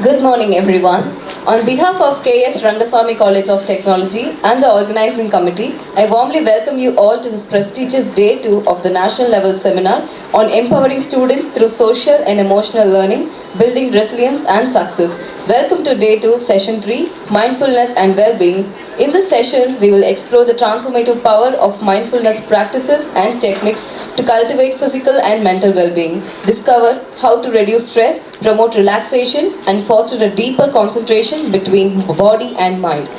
Good morning, everyone. On behalf of KS Rangasamy College of Technology and the organizing committee, I warmly welcome you all to this prestigious Day 2 of the National Level Seminar on Empowering Students through Social and Emotional Learning, Building Resilience and Success. Welcome to Day 2, Session 3, Mindfulness and Well-being. In this session, we will explore the transformative power of mindfulness practices and techniques to cultivate physical and mental well-being, discover how to reduce stress, promote relaxation, and foster a deeper concentration between body and mind.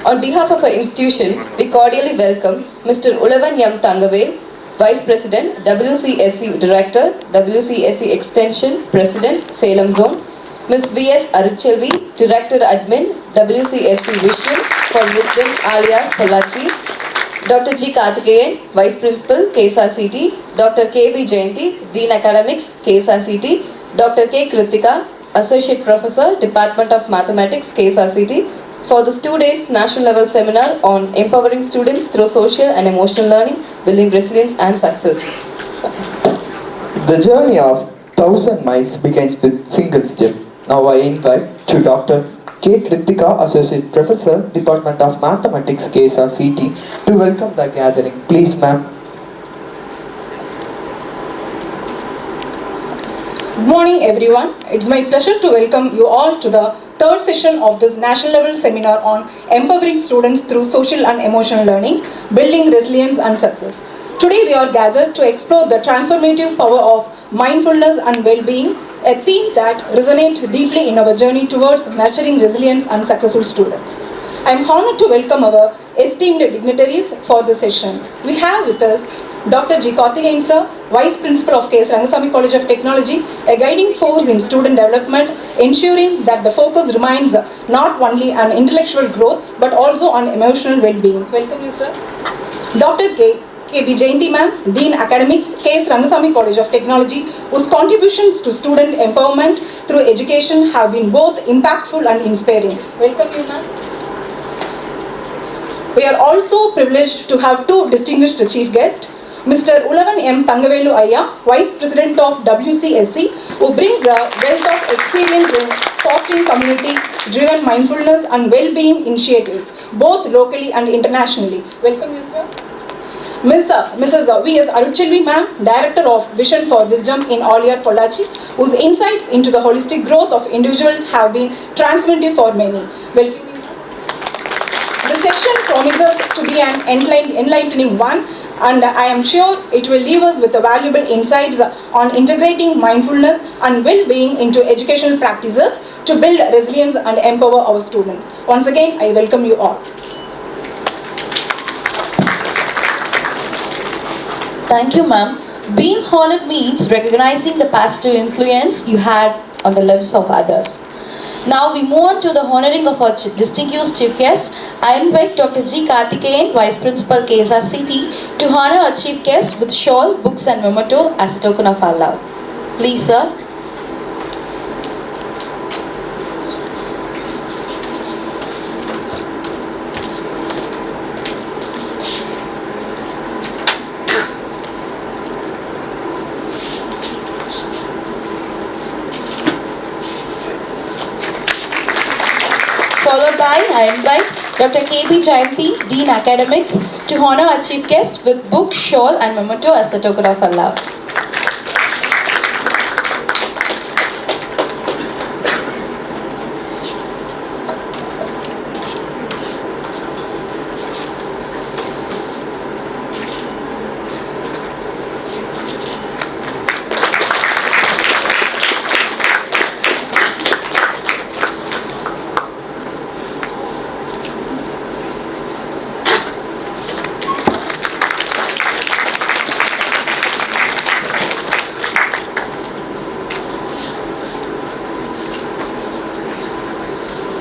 On behalf of our institution, we cordially welcome Mr. Ulavan M. Tangavel, Vice President, WCSE Director, WCSE Extension, President, Salem Zone, Ms. V.S. Aruchelvi, Director Admin, WCSC Vision for Wisdom, Alia, Pollachi, Dr. G. Karthikeyan, Vice Principal, KSRCT, Dr. K.V. Jayanti, Dean Academics, KSRCT, Dr. K. Kritika, Associate Professor, Department of Mathematics, KSRCT, for this 2 days national level seminar on empowering students through social and emotional learning, building resilience and success. The journey of 1,000 miles begins with single step. Now I invite to Dr. K. Kritika, Associate Professor, Department of Mathematics, KSRCT, to welcome the gathering. Please, ma'am. Good morning, everyone. It's my pleasure to welcome you all to the third session of this national level seminar on empowering students through social and emotional learning, building resilience and success. Today we are gathered to explore the transformative power of mindfulness and well-being, a theme that resonates deeply in our journey towards nurturing resilience and successful students. I am honored to welcome our esteemed dignitaries for this session. We have with us Dr. G. Karthikeyan sir, Vice Principal of KS Rangasamy College of Technology, a guiding force in student development, ensuring that the focus remains not only on intellectual growth but also on emotional well-being. Welcome you, sir. Dr. K.B. Jayanti ma'am, Dean Academics, KS Rangasamy College of Technology, whose contributions to student empowerment through education have been both impactful and inspiring. Welcome you, ma'am. We are also privileged to have two distinguished chief guests. Mr. Ulavan M. Tangavelu Ayya, Vice President of WCSC, who brings a wealth of experience in fostering community-driven mindfulness and well-being initiatives, both locally and internationally. Welcome you, sir. Mrs. V.S. Aruchelvi ma'am, Director of Vision for Wisdom in Alia, Pollachi, whose insights into the holistic growth of individuals have been transformative for many. Welcome you. The session promises to be an enlightening one, and I am sure it will leave us with valuable insights on integrating mindfulness and well-being into educational practices to build resilience and empower our students. Once again, I welcome you all. Thank you, ma'am. Being honored means recognizing the positive influence you had on the lives of others. Now we move on to the honoring of our distinguished chief guest. I invite Dr. G. Karthikeyan, Vice Principal KSRCT, to honor our chief guest with shawl, books and memento as a token of our love. Please, sir. Followed by, I invite Dr. K.B. Jayanti, Dean Academics, to honor our chief guest with book, shawl and memento as a token of our love.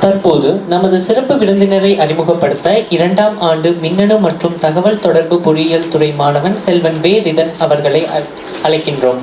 தற்போது நமது சிறப்பு விருந்தினரை அறிமுகப்படுத்த 2ஆம் ஆண்டு மின்னணு மற்றும் தகவல் தொடர்பு பொறியியல் துறை மாணவன் செல்வன் வே ரிதன் அவர்களை அழைக்கின்றோம்.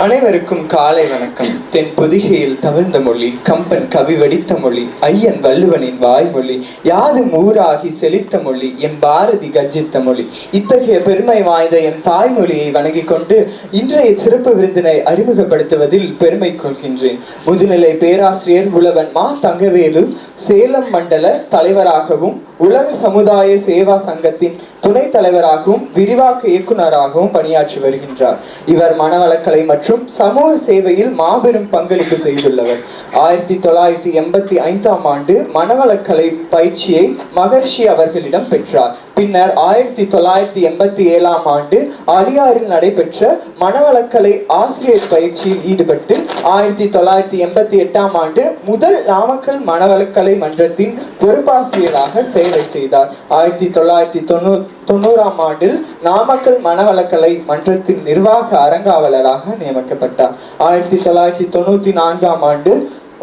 அனைவருக்கும் காலை வணக்கம். தென் பொதிகையில் தவிழ்ந்த மொழி, கம்பன் கவி வடித்த மொழி, ஐயன் வள்ளுவனின் வாய்மொழி, யாதும் ஊராகி செழித்த மொழி, எம் பாரதி கர்ஜித்த மொழி. இத்தகைய பெருமை வாய்ந்த எம் தாய்மொழியை வணங்கிக் கொண்டு இன்றைய சிறப்பு விருந்தினை அறிமுகப்படுத்துவதில் பெருமை கொள்கின்றேன். முதுநிலை பேராசிரியர் உழவன் மா தங்கவேலு சேலம் மண்டல தலைவராகவும் உலக சமுதாய சேவா சங்கத்தின் துணைத் தலைவராகவும் விரிவாக்க இயக்குநராகவும் பணியாற்றி வருகின்றார். இவர் மனவளக்கலை மற்றும் சமூக சேவையில் மாபெரும் பங்களிப்பு செய்துள்ளவர். 1985 ஆண்டு மனவளக்கலை பயிற்சியை மகர்ஷி அவர்களிடம் பெற்றார். பின்னர் 1987 ஆண்டு அலியாரில் நடைபெற்ற மனவளக்கலை ஆசிரியர் பயிற்சியில் ஈடுபட்டு 1988 ஆண்டு முதல் நாமக்கல் மனவளக்கலை மன்றத்தின் பொறுப்பாசிரியராக சேவை செய்தார். 1990 ஆண்டில் நாமக்கல் மனவளக்கலை மன்றத்தின் நிர்வாக அரங்காவலராக நியமிக்கப்பட்டார். 1994 ஆண்டு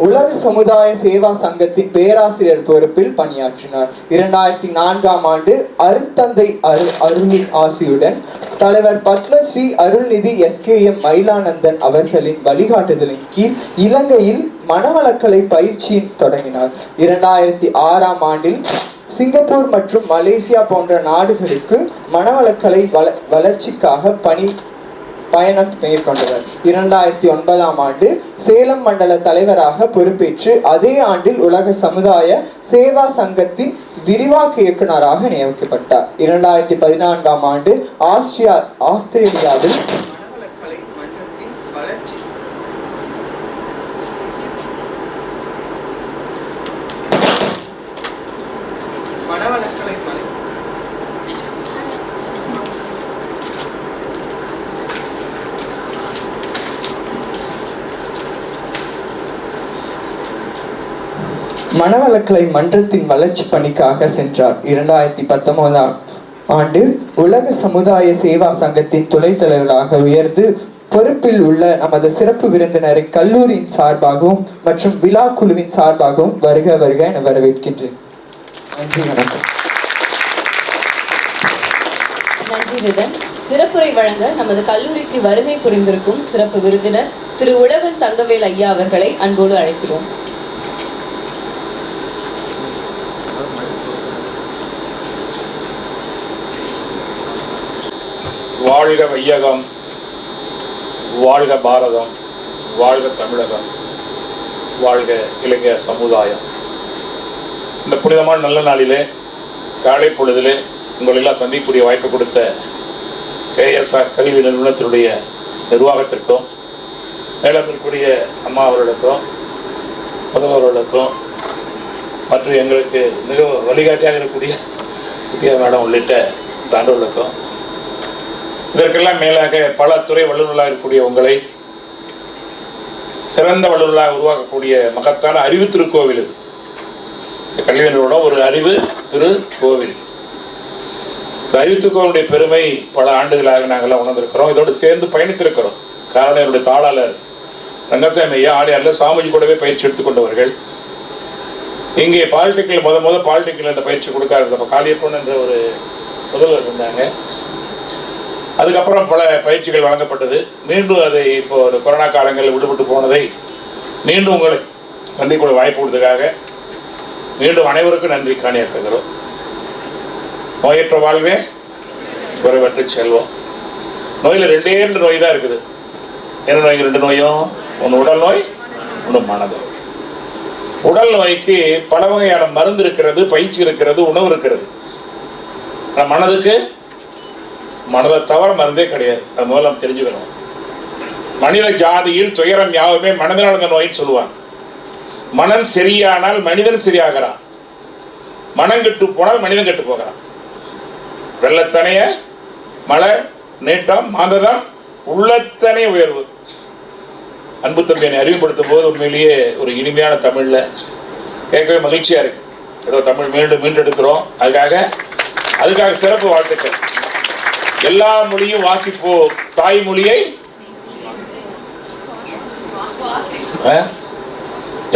உலக சமுதாய சேவா சங்கத்தின் பேராசிரியர் பொறுப்பில் பணியாற்றினார். 2004 ஆண்டு அருத்தந்தை அருளின் ஆசியுடன் தலைவர் பத்மஸ்ரீ அருள்நிதி SKM மயிலானந்தன் அவர்களின் வழிகாட்டுதலின் கீழ் இலங்கையில் மனவளக்கலை பயிற்சியின் தொடங்கினார். 2006 ஆண்டில் சிங்கப்பூர் மற்றும் மலேசியா போன்ற நாடுகளுக்கு மனவளக்கலை வளர்ச்சிக்காக பயணம் மேற்கொண்டவர். 2009 ஆண்டு சேலம் மண்டல தலைவராக பொறுப்பேற்று அதே ஆண்டில் உலக சமுதாய சேவா சங்கத்தின் விரிவாக்க இயக்குநராக நியமிக்கப்பட்டார். 2014 ஆண்டு ஆஸ்திரேலியாவில் மனவளக்கலை மன்றத்தின் வளர்ச்சி மனவளக்கலை மன்றத்தின் வளர்ச்சி பணிக்காக சென்றார். 2019 ஆண்டு உலக சமுதாய சேவா சங்கத்தின் துணைத் தலைவராக உயர்ந்து பொறுப்பில் உள்ள நமது சிறப்பு விருந்தினரை கல்லூரியின் சார்பாகவும் மற்றும் விழா குழுவின் சார்பாகவும் வருக வருக என வரவேற்கின்றேன். நன்றி, வணக்கம். நன்றி ரிதன். சிறப்புரை வழங்க நமது கல்லூரிக்கு வருகை புரிந்திருக்கும் சிறப்பு விருந்தினர் திரு உழவன் தங்கவேல் ஐயா அவர்களை அன்போடு அழைக்கிறோம். வாழ்க வையகம், வாழ்க பாரதம், வாழ்க தமிழகம், வாழ்க இளைஞ சமுதாயம். இந்த புனிதமான நல்ல நாளிலே காலை பொழுதிலே உங்களெல்லாம் சந்திக்கக்கூடிய வாய்ப்பு கொடுத்த KSR கல்வி நிறுவனத்தினுடைய நிர்வாகத்திற்கும் மேலும் இருக்கக்கூடிய அம்மா அவர்களுக்கும் முதல்வர்களுக்கும் மற்றும் எங்களுக்கு மிக வழிகாட்டியாக இருக்கக்கூடிய வித்யா மேடம் உள்ளிட்ட சான்றோர்களுக்கும் இதற்கெல்லாம் மேலாக பல துறை வல்லுநர்களாக இருக்கக்கூடிய உங்களை சிறந்த வல்லுநர்களாக உருவாக்கக்கூடிய மகத்தான அறிவு திருக்கோவில் இது. இந்த கல்வி நிறுவனம் ஒரு அறிவு திருக்கோவில். இந்த அறிவு திருக்கோவிலுடைய பெருமை பல ஆண்டுகளாக நாங்கள்லாம் உணர்ந்திருக்கிறோம். இதோடு சேர்ந்து பயணித்திருக்கிறோம். காரணம் என்னுடைய தாளாளர் ரங்கசாமி ஐயா ஆடியாரில் சாமிஜி கூடவே பயிற்சி எடுத்துக்கொண்டவர்கள். இங்கே பாலிடெக்னிக் பாலிடெக்னிக்கில் இந்த பயிற்சி கொடுக்க இருந்தப்போ காளியப்பன் என்ற ஒரு முதல்வர் இருந்தாங்க. அதுக்கப்புறம் பல பயிற்சிகள் வழங்கப்பட்டது. மீண்டும் அதை இப்போ ஒரு கொரோனா காலங்களில் விடுபட்டு போனதை மீண்டும் உங்களை சந்திக்கூடிய வாய்ப்பு கொடுத்ததுக்காக மீண்டும் அனைவருக்கும் நன்றி காணியாக்குகிறோம். நோயற்ற வாழ்வே குறைவற்ற செல்வம். நோயில் ரெண்டு நோய் தான் இருக்குது. என்ன நோய்க்கு 2 நோயும்? ஒன்று உடல் நோய், ஒன்று மனது. உடல் நோய்க்கு பல வகையான மருந்து இருக்கிறது, பயிற்சி இருக்கிறது, உணவு இருக்கிறது. ஆனால் மனதுக்கு மனதை தவிர மருந்தே கிடையாது. அது முதல்ல நம்ம தெரிஞ்சுக்கணும். மனித ஜாதியில் துயரம் யாவுமே மனதினால் அந்த நோயின்னு சொல்லுவாங்க. மனம் சரியானால் மனிதன் சரியாகிறான், மனம் கெட்டு போனால் மனிதன் கெட்டு போகிறான். வெள்ளத்தனைய மழை நீட்டம் மாந்ததம் உள்ளத்தனை உயர்வு. அன்பு தம்பி என்னை அறிவுப்படுத்தும் போது உண்மையிலேயே ஒரு இனிமையான தமிழில் கேட்கவே மகிழ்ச்சியாக இருக்குது. ஏதோ தமிழ் மீண்டும் எடுக்கிறோம். அதுக்காக சிறப்பு வாழ்த்துக்கள். எல்லா மொழியும் வாசிப்போம், தாய்மொழியை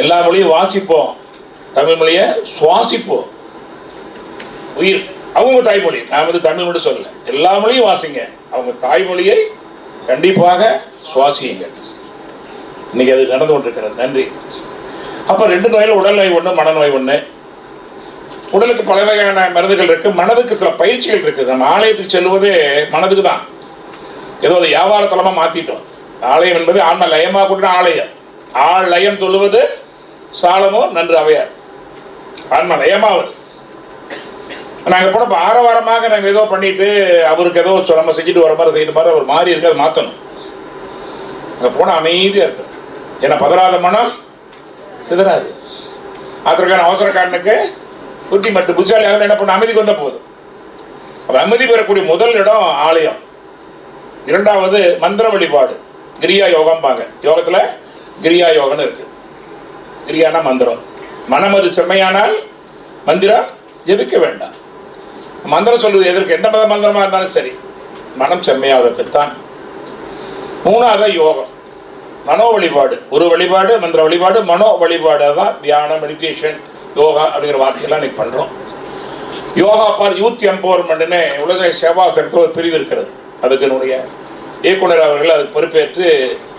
எல்லா மொழியும் வாசிப்போம், தமிழ் மொழியை சுவாசிப்போம். உயிர் அவங்க தாய்மொழி. நான் தமிழ் மட்டும் சொல்லலை, எல்லா மொழியும் வாசிங்க. அவங்க தாய்மொழியை கண்டிப்பாக சுவாசியுங்கள். இன்னைக்கு அது நடந்து கொண்டிருக்கிறது. நன்றி. அப்போ 2 நோயில் உடல் நோய் ஒன்று, மனநோய் ஒன்று. உடலுக்கு பல வகையான மருந்துகள் இருக்குது, மனதுக்கு சில பயிற்சிகள் இருக்குது. நம்ம ஆலயத்துக்கு செல்வதே மனதுக்கு தான். ஏதோ அது வியாபார தலமாக மாற்றிட்டோம். ஆலயம் என்பது ஆன்ம லயமாக கூட ஆலயம். லயம் சொல்லுவது சாலமோ நன்று அவையார். ஆன்ம லயமாவது. நாங்கள் போனப்போ ஆரவாரமாக நாங்கள் ஏதோ பண்ணிட்டு அவருக்கு ஏதோ நம்ம செஞ்சுட்டு வர மாதிரி செய்யற மாதிரி அவர் மாறி இருக்கு, அதை மாற்றணும். அங்கே போனால் அமைதியாக இருக்கணும். ஏன்னா பதறாத மனம் சிதறாது. அதற்கான அவசரக்காரனுக்கு புத்தி மட்டும் புத்திசாலி ஆகணும். என்ன பண்ண அமைதிக்கு வந்தால் போதும். அப்போ அமைதி பெறக்கூடிய முதல் இடம் ஆலயம். 2வது மந்திர வழிபாடு, கிரியா யோகம்பாங்க. யோகத்தில் கிரியா யோகம்னு இருக்கு. கிரியானா மந்திரம். மனம் அது செம்மையானால் மந்திரம் ஜெபிக்க வேண்டாம். மந்திரம் சொல்லுது எதற்கு? எந்த மந்திரமாக இருந்தாலும் சரி, மனம் செம்மையாவதற்குத்தான். 3வது யோகம், மனோ வழிபாடு. ஒரு வழிபாடு, மந்திர வழிபாடு, மனோ வழிபாடு. அதான் தியானம், மெடிடேஷன், யோகா அப்படிங்கிற வார்த்தையெல்லாம் இன்னைக்கு பண்ணுறோம். யோகா பார் யூத் எம்பவர்மெண்ட்னு உலக சேவா சங்கத்தில் ஒரு பிரிவு இருக்கிறது. அதுக்கு என்னுடைய இயக்குனர் அவர்கள் அதுக்கு பொறுப்பேற்று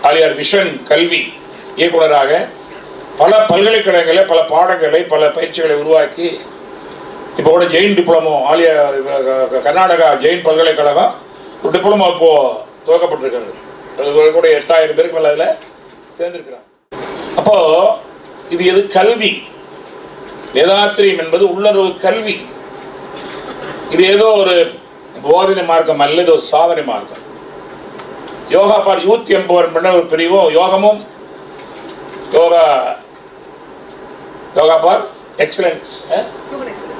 ஆலியார் விஷன் கல்வி இயக்குனராக பல பல்கலைக்கழகங்களில் பல பாடங்களை பல பயிற்சிகளை உருவாக்கி இப்போ கூட ஜெயின் டிப்ளமோ ஆலியா கர்நாடகா ஜெயின் பல்கலைக்கழகம் ஒரு டிப்ளமோ இப்போது துவக்கப்பட்டிருக்கிறது. அது கூட 8000 பேருக்கு மேலே அதில் சேர்ந்துருக்கிறாங்க. அப்போது இது எது? கல்வி. வேதாத்திரியம் என்பது உள்ளுணர்வு கல்வி. இது ஏதோ ஒரு போதனை மார்க்கம் அல்ல, இது ஒரு சாதனை மார்க்கம். யோகா பார் யூத் எம்பவர்மெண்ட் ஒரு பிரிவும், யோகமும் யோகா பார் எக்ஸலன்ஸ்,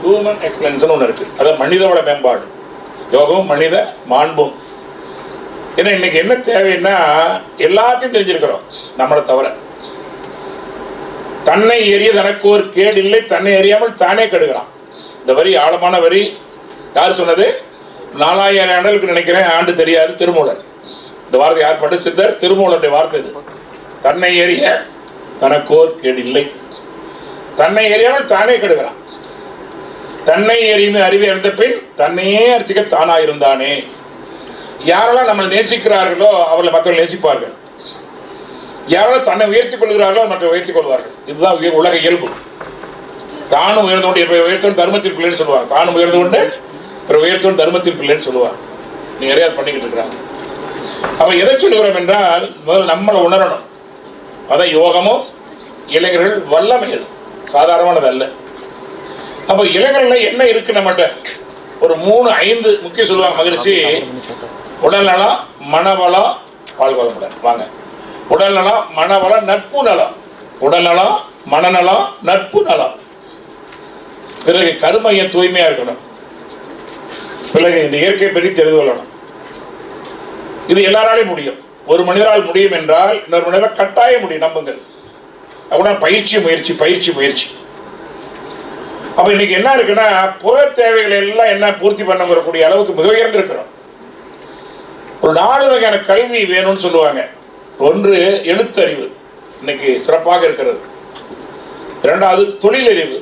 ஹியூமன் எக்ஸலன்ஸ்னு ஒன்று இருக்குது. அதாவது மனிதவள மேம்பாடு. யோகமும் மனித மாண்பும். ஏன்னா இன்னைக்கு என்ன தேவைன்னா எல்லாத்தையும் தெரிஞ்சிருக்கிறோம் நம்மளை தவிர. தன்னை எரிய தனக்கு ஒரு கேடு இல்லை, தன்னை அறியாமல் தானே கெடுகிறான். இந்த வரி ஆழமான வரி. யார் சொன்னது? 4000 ஆண்டுகளுக்கு நினைக்கிறேன், ஆண்டு தெரியாது, திருமூலர். இந்த வார்த்தை யார் பாட்டு? சித்தர் திருமூலருடைய வார்த்தை இது. தன்னை எரிய தனக்கோர் கேடு இல்லை, தன்னை எறியாமல் தானே கெடுகிறான். தன்னை எறியுமே அறிவை அறிந்த பின் தன்னையே அர்ச்சிக்க தானா இருந்தானே. யாரெல்லாம் நம்மளை நேசிக்கிறார்களோ அவர்களை மற்றவர்கள் நேசிப்பார்கள். யாரெல்லாம் தன்னை உயர்த்திக் கொள்கிறார்களோ மற்ற உயர்த்திக் கொள்வார்கள். இதுதான் உலக இயல்பு. தானும் உயர்ந்து கொண்டு உயர்த்தவன் தர்மத்தின் பிள்ளைன்னு சொல்லுவாங்க. தானும் உயர்ந்து கொண்டு உயர்த்தவன் தர்மத்தின் பிள்ளைன்னு சொல்லுவாங்க. நீங்க நிறைய பண்ணிக்கிட்டு இருக்கிறாங்க. அப்ப எதை சொல்லுகிறோம் என்றால் முதல்ல நம்மளை உணரணும். அதான் யோகமும் இளைஞர்கள் வல்லமை. அது சாதாரணமானது அல்ல. அப்போ இளைஞர்கள் என்ன இருக்கு நம்மகிட்ட? ஒரு 3-5 முக்கிய சொல்லுவாங்க மகிழ்ச்சி. உடல் நலம், மனவளம், வாழ்வளமுடன். வாங்க. உடல் நலம், மனவளம், நட்பு நலம். உடல் நலம், மனநலம், நட்பு நலம். பிறகு கருமைய தூய்மையா இருக்கணும். பிறகு இந்த இயற்கை பற்றி தெரிந்து கொள்ளணும். இது எல்லாராலையும் முடியும். ஒரு மனிதரால் முடியும் என்றால் இன்னொரு மனிதரால் கட்டாயம் முடியும். நம்புங்கள். அப்படின்னா பயிற்சி முயற்சி பயிற்சி முயற்சி. அப்ப இன்னைக்கு என்ன இருக்குன்னா புற தேவைகள் எல்லாம் என்ன பூர்த்தி பண்ணக்கூடிய அளவுக்கு மிக உயர்ந்திருக்கிறோம். ஒரு 4 வகையான கல்வி வேணும்னு சொல்லுவாங்க. ஒன்று எழுத்தறிவு, இன்னைக்கு சிறப்பாக இருக்கிறது. 2வது தொழிலறிவு.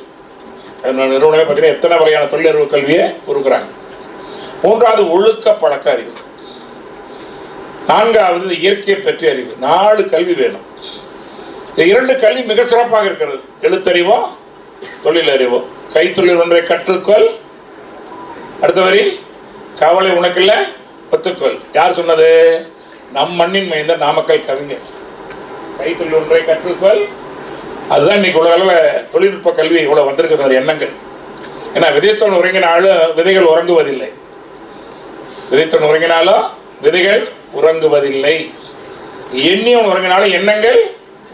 நிறுவனமே பார்த்தீங்கன்னா எத்தனை வகையான தொழிலறிவு கல்வியை கொடுக்குறாங்க. 3வது ஒழுக்க பழக்க அறிவு. 4வது இயற்கையை பற்றிய அறிவு. 4 கல்வி வேணும். இந்த 2 கல்வி மிக சிறப்பாக இருக்கிறது. எழுத்தறிவோ தொழிலறிவோ. கைத்தொழில் ஒன்றை கற்றுக்கொள். அடுத்த வரி, கவலை உனக்கில்ல ஒத்துக்கொள். யார் சொன்னது? நம் மண்ணின் மைந்த நாமக்கல் கவிஞர். கைத்தொழில் ஒன்றை கற்றுக்கொள். அதுதான் இன்னைக்கு உலக அளவில் தொழில்நுட்ப கல்வி இவ்வளோ வந்திருக்கிற எண்ணங்கள். ஏன்னா விதைத்தவன் உறங்கினாலும் விதைகள் உறங்குவதில்லை. விதைத்தவன் உறங்கினாலும் விதைகள் உறங்குவதில்லை. எண்ணியவன் உறங்கினாலும் எண்ணங்கள்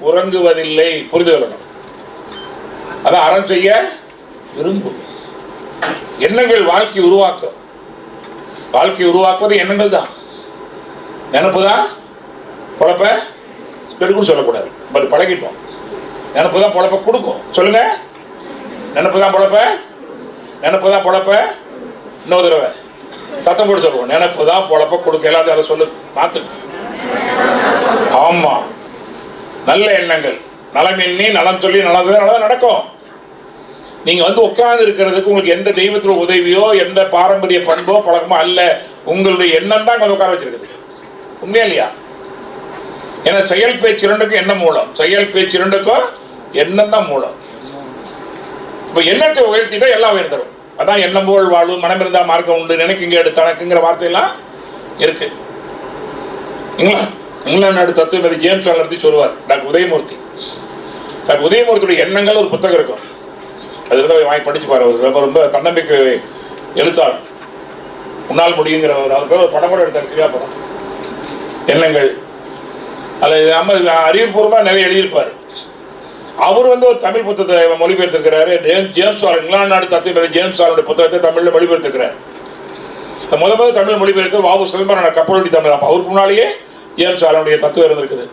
உறங்குவதில்லை. புரிந்து கொள்ளணும். அதான் அறம் செய்ய விரும்பும். எண்ணங்கள் வாழ்க்கை உருவாக்கும். வாழ்க்கை உருவாக்குவது எண்ணங்கள் தான். நினப்பு தான் பொழப்ப கெடுக்குன்னு சொல்லக்கூடாது. பட் பழகிட்டோம். நினப்பு தான் பொழப்ப கொடுக்கும். சொல்லுங்க. நினப்பு தான் பொழப்ப, நினப்பு தான் பொழப்ப. இன்னொரு தடவை சத்தம் போட்டு சொல்லுவோம். நினப்பு தான் பொழப்ப கொடுக்க. எல்லாத்தையும் அதை சொல்லு, மாத்து. ஆமா, நல்ல எண்ணங்கள், நலம் எண்ணி நலம் சொல்லி நலம் நடக்கும். நீங்க உட்கார்ந்து இருக்கிறதுக்கு உங்களுக்கு எந்த தெய்வத்தோட உதவியோ எந்த பாரம்பரிய பண்போ பழக்கமோ அல்ல. உங்களுடைய எண்ணம் தான் உட்கார வச்சிருக்குது. உண்மையா இல்லையா? ஏன்னா செயல் பேச்சு இரண்டுக்கும் எண்ணம் மூலம், செயல் பேச்சு இரண்டுக்கும் எண்ணம் தான் மூலம். இப்போ எண்ணத்தை உயர்த்திட்டா எல்லாம் உயர்த்தரும். அதான் எண்ணம் போல் வாழ்வு, மனம் இருந்தா மார்க்கம் உண்டு, நினைக்குங்க எடுத்து தனக்குங்கிற வார்த்தையெல்லாம் இருக்கு. இங்கிலாந்து நாடு தத்துவமதி ஜேம்ஸ் வால் நடத்தி சொல்லுவார் டாக்டர் உதயமூர்த்தி. டாக்டர் உதயமூர்த்தியுடைய எண்ணங்கள் ஒரு புத்தகம் இருக்கும், அது இருந்தால் வாங்கி படிச்சு பாரு. ரொம்ப ரொம்ப தன்னம்பிக்கை எழுத்தாளர், உன்னால் முடியுங்கிற அவர் பேர் ஒரு படம் கூட எடுத்தார், சிவா படம், எண்ணங்கள். அதில் நம்ம அறிவுபூர்வமாக நிறைய எழுதியிருப்பார். அவர் ஒரு தமிழ் புத்தகத்தை மொழிபெயர்த்திருக்கிறாரு. ஜேம்ஸ் வால், இங்கிலாந்து நாடு தத்துவமதி ஜேம்ஸ் வாலுடைய புத்தகத்தை தமிழில் மொழிபெயர்த்திருக்கிறார். முதல் தமிழ் மொழிபெயர்த்து வாவு சிதம்பரம் கப்பலோடி தமிழ். அப்போ அவருக்கு முன்னாலேயே ஜேம்ஸ் வாலுடைய தத்துவம் இருந்திருக்குது.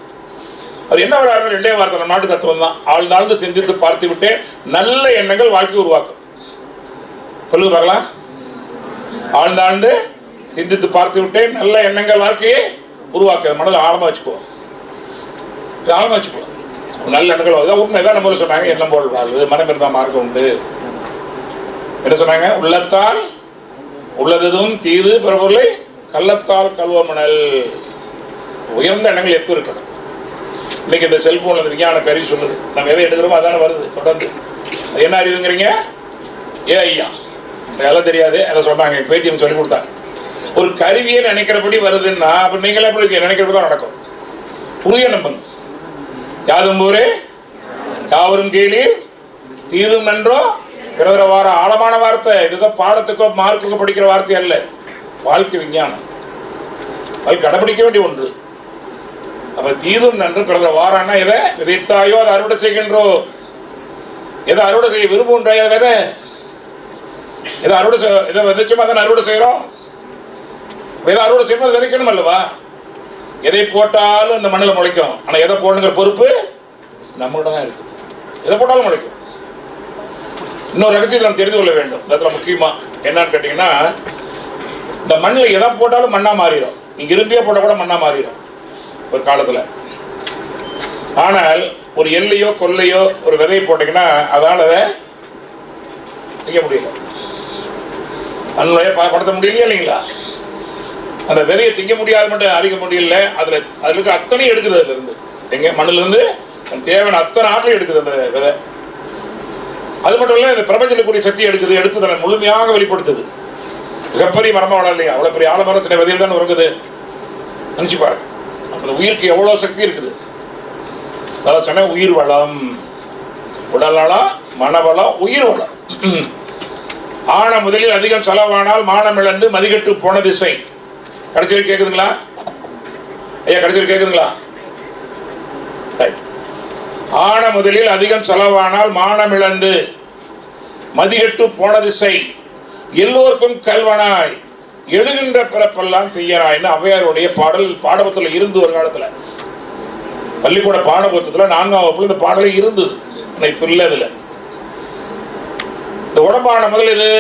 அது என்ன வராருன்னு 2 வார்த்தை, நம்ம நாட்டு தத்துவம் தான். ஆழ்ந்தாழ்ந்து சிந்தித்து பார்த்து விட்டே நல்ல எண்ணங்கள் வாழ்க்கையை உருவாக்கும். சொல்லுங்க பார்க்கலாம். ஆழ்ந்தாழ்ந்து சிந்தித்து பார்த்து விட்டே நல்ல எண்ணங்கள் வாழ்க்கையை உருவாக்க. மனதில் ஆழமாக வச்சுக்குவோம், ஆழமாக வச்சுக்குவோம். நல்ல எண்ணங்கள் உண்மைதான். நம்ம சொன்னாங்க எண்ணம் போல் வாழ்வு, மனம் இருந்தால் மார்க்கம் உண்டு. என்ன சொன்னாங்க? உள்ளத்தால் உள்ளதும் தீது பிறபொருளை கள்ளத்தால் கல்வமணல். உயர்ந்த எண்ணங்கள் எப்போ இருக்கணும். இன்னைக்கு இந்த செல்போன்ல இந்த விஞ்ஞான கருவி சொல்லுது, நம்ம எதை எடுக்கிறோமோ அதான வருது தொடர்ந்து. என்ன அறிவுங்கிறீங்க? ஐயா அதெல்லாம் தெரியாது, அதை சொன்னாங்க பேத்தின்னு சொல்லி கொடுத்தாங்க. ஒரு கருவியை நினைக்கிறபடி வருதுன்னா அப்ப நீங்களே எப்படி நினைக்கிறப்ப தான் நடக்கும். புதிய நம்புங்க. யாதும் ஊரே யாவரும் கேளீர் தீதும் நன்றோ பிறவர வார. ஆழமான வார்த்தை இதுதான். பாடத்துக்கோ மார்க்குக்கோ படிக்கிற வார்த்தை அல்ல, வாழ்க்கை விஞ்ஞானம். அது கடைபிடிக்க வேண்டிய ஒன்று. அப்ப தீதும் நன்று பிறந்த வாரான்னா எதை விதைத்தாயோ அதை அறுவடை செய்கின்றோ. எதை அறுவடை செய்ய விரும்புன்றாயோ விதை, எதை அறுவடை எதை விதைச்சோமோ அதை அறுவடை செய்கிறோம். எதை அறுவடை செய்யணும் அதை விதைக்கணும் அல்லவா? எதை போட்டாலும் இந்த மண்ணில் முளைக்கும். ஆனால் எதை போடணுங்கிற பொறுப்பு நம்மகிட்ட தான் இருக்குது. எதை போட்டாலும் முளைக்கும். இன்னொரு ரகசியத்தை நம்ம தெரிந்து கொள்ள வேண்டும். அதில் முக்கியமாக என்னன்னு கேட்டிங்கன்னா, இந்த மண்ணில் எதை போட்டாலும் மண்ணாக மாறிடும். நீங்கள் இரும்பியாக போட்டால் கூட மண்ணாக மாறிடும் ஒரு காலத்தில். ஆனால் ஒரு எல்லையோ கொல்லையோ ஒரு விதையை போட்டிங்கன்னா அதனால் அதை செய்ய முடியல, மண்ணிலையே படுத்த முடியலையா இல்லைங்களா? அந்த விதையை திங்க முடியாது மட்டும் அறிக்க முடியல. அதுக்கு அத்தனை எடுக்குது. அதுல இருந்து எங்க மண்ணில இருந்து தேவையான அத்தனை ஆற்றலை எடுக்குது அந்த விதை. அது மட்டும் இல்லை, இந்த பிரபஞ்சத்துக்குரிய சக்தி எடுக்குது, எடுத்து தன்னை முழுமையாக வெளிப்படுத்துது. மிகப்பெரிய மரமாக வளரலையா? அவ்வளோ பெரிய ஆலமரம் சில விதையில் தான் உறங்குது. நினச்சி பாருங்க, அந்த உயிருக்கு எவ்வளோ சக்தி இருக்குது. அதான் சொன்னேன், உயிர் வளம், உடல் நலம், மனவளம், உயிர் வளம். ஆன முதலில் அதிகம் செலவானால் மானம் இழந்து மதிகட்டு போன திசை. கடைசி வரை கேட்குதுங்களா ஐயா? கடைசி வரை கேட்குதுங்களா? ஆன முதலில் அதிகம் செலவானால் மானம் இழந்து மதிகட்டு போன திசை. எல்லோருக்கும் கல்வனாய் எழுகின்ற பிறப்பெல்லாம் தீயனாய்னு ஔவையாருடைய பாடல் பாடபுத்தத்தில் இருந்து ஒரு காலத்தில். பள்ளிக்கூட பாடபுத்தத்தில் 4ஆம் வகுப்புல இந்த பாடலே இருந்தது. இப்போ இல்லை. இதில் இந்த உடம்பான முதல் இது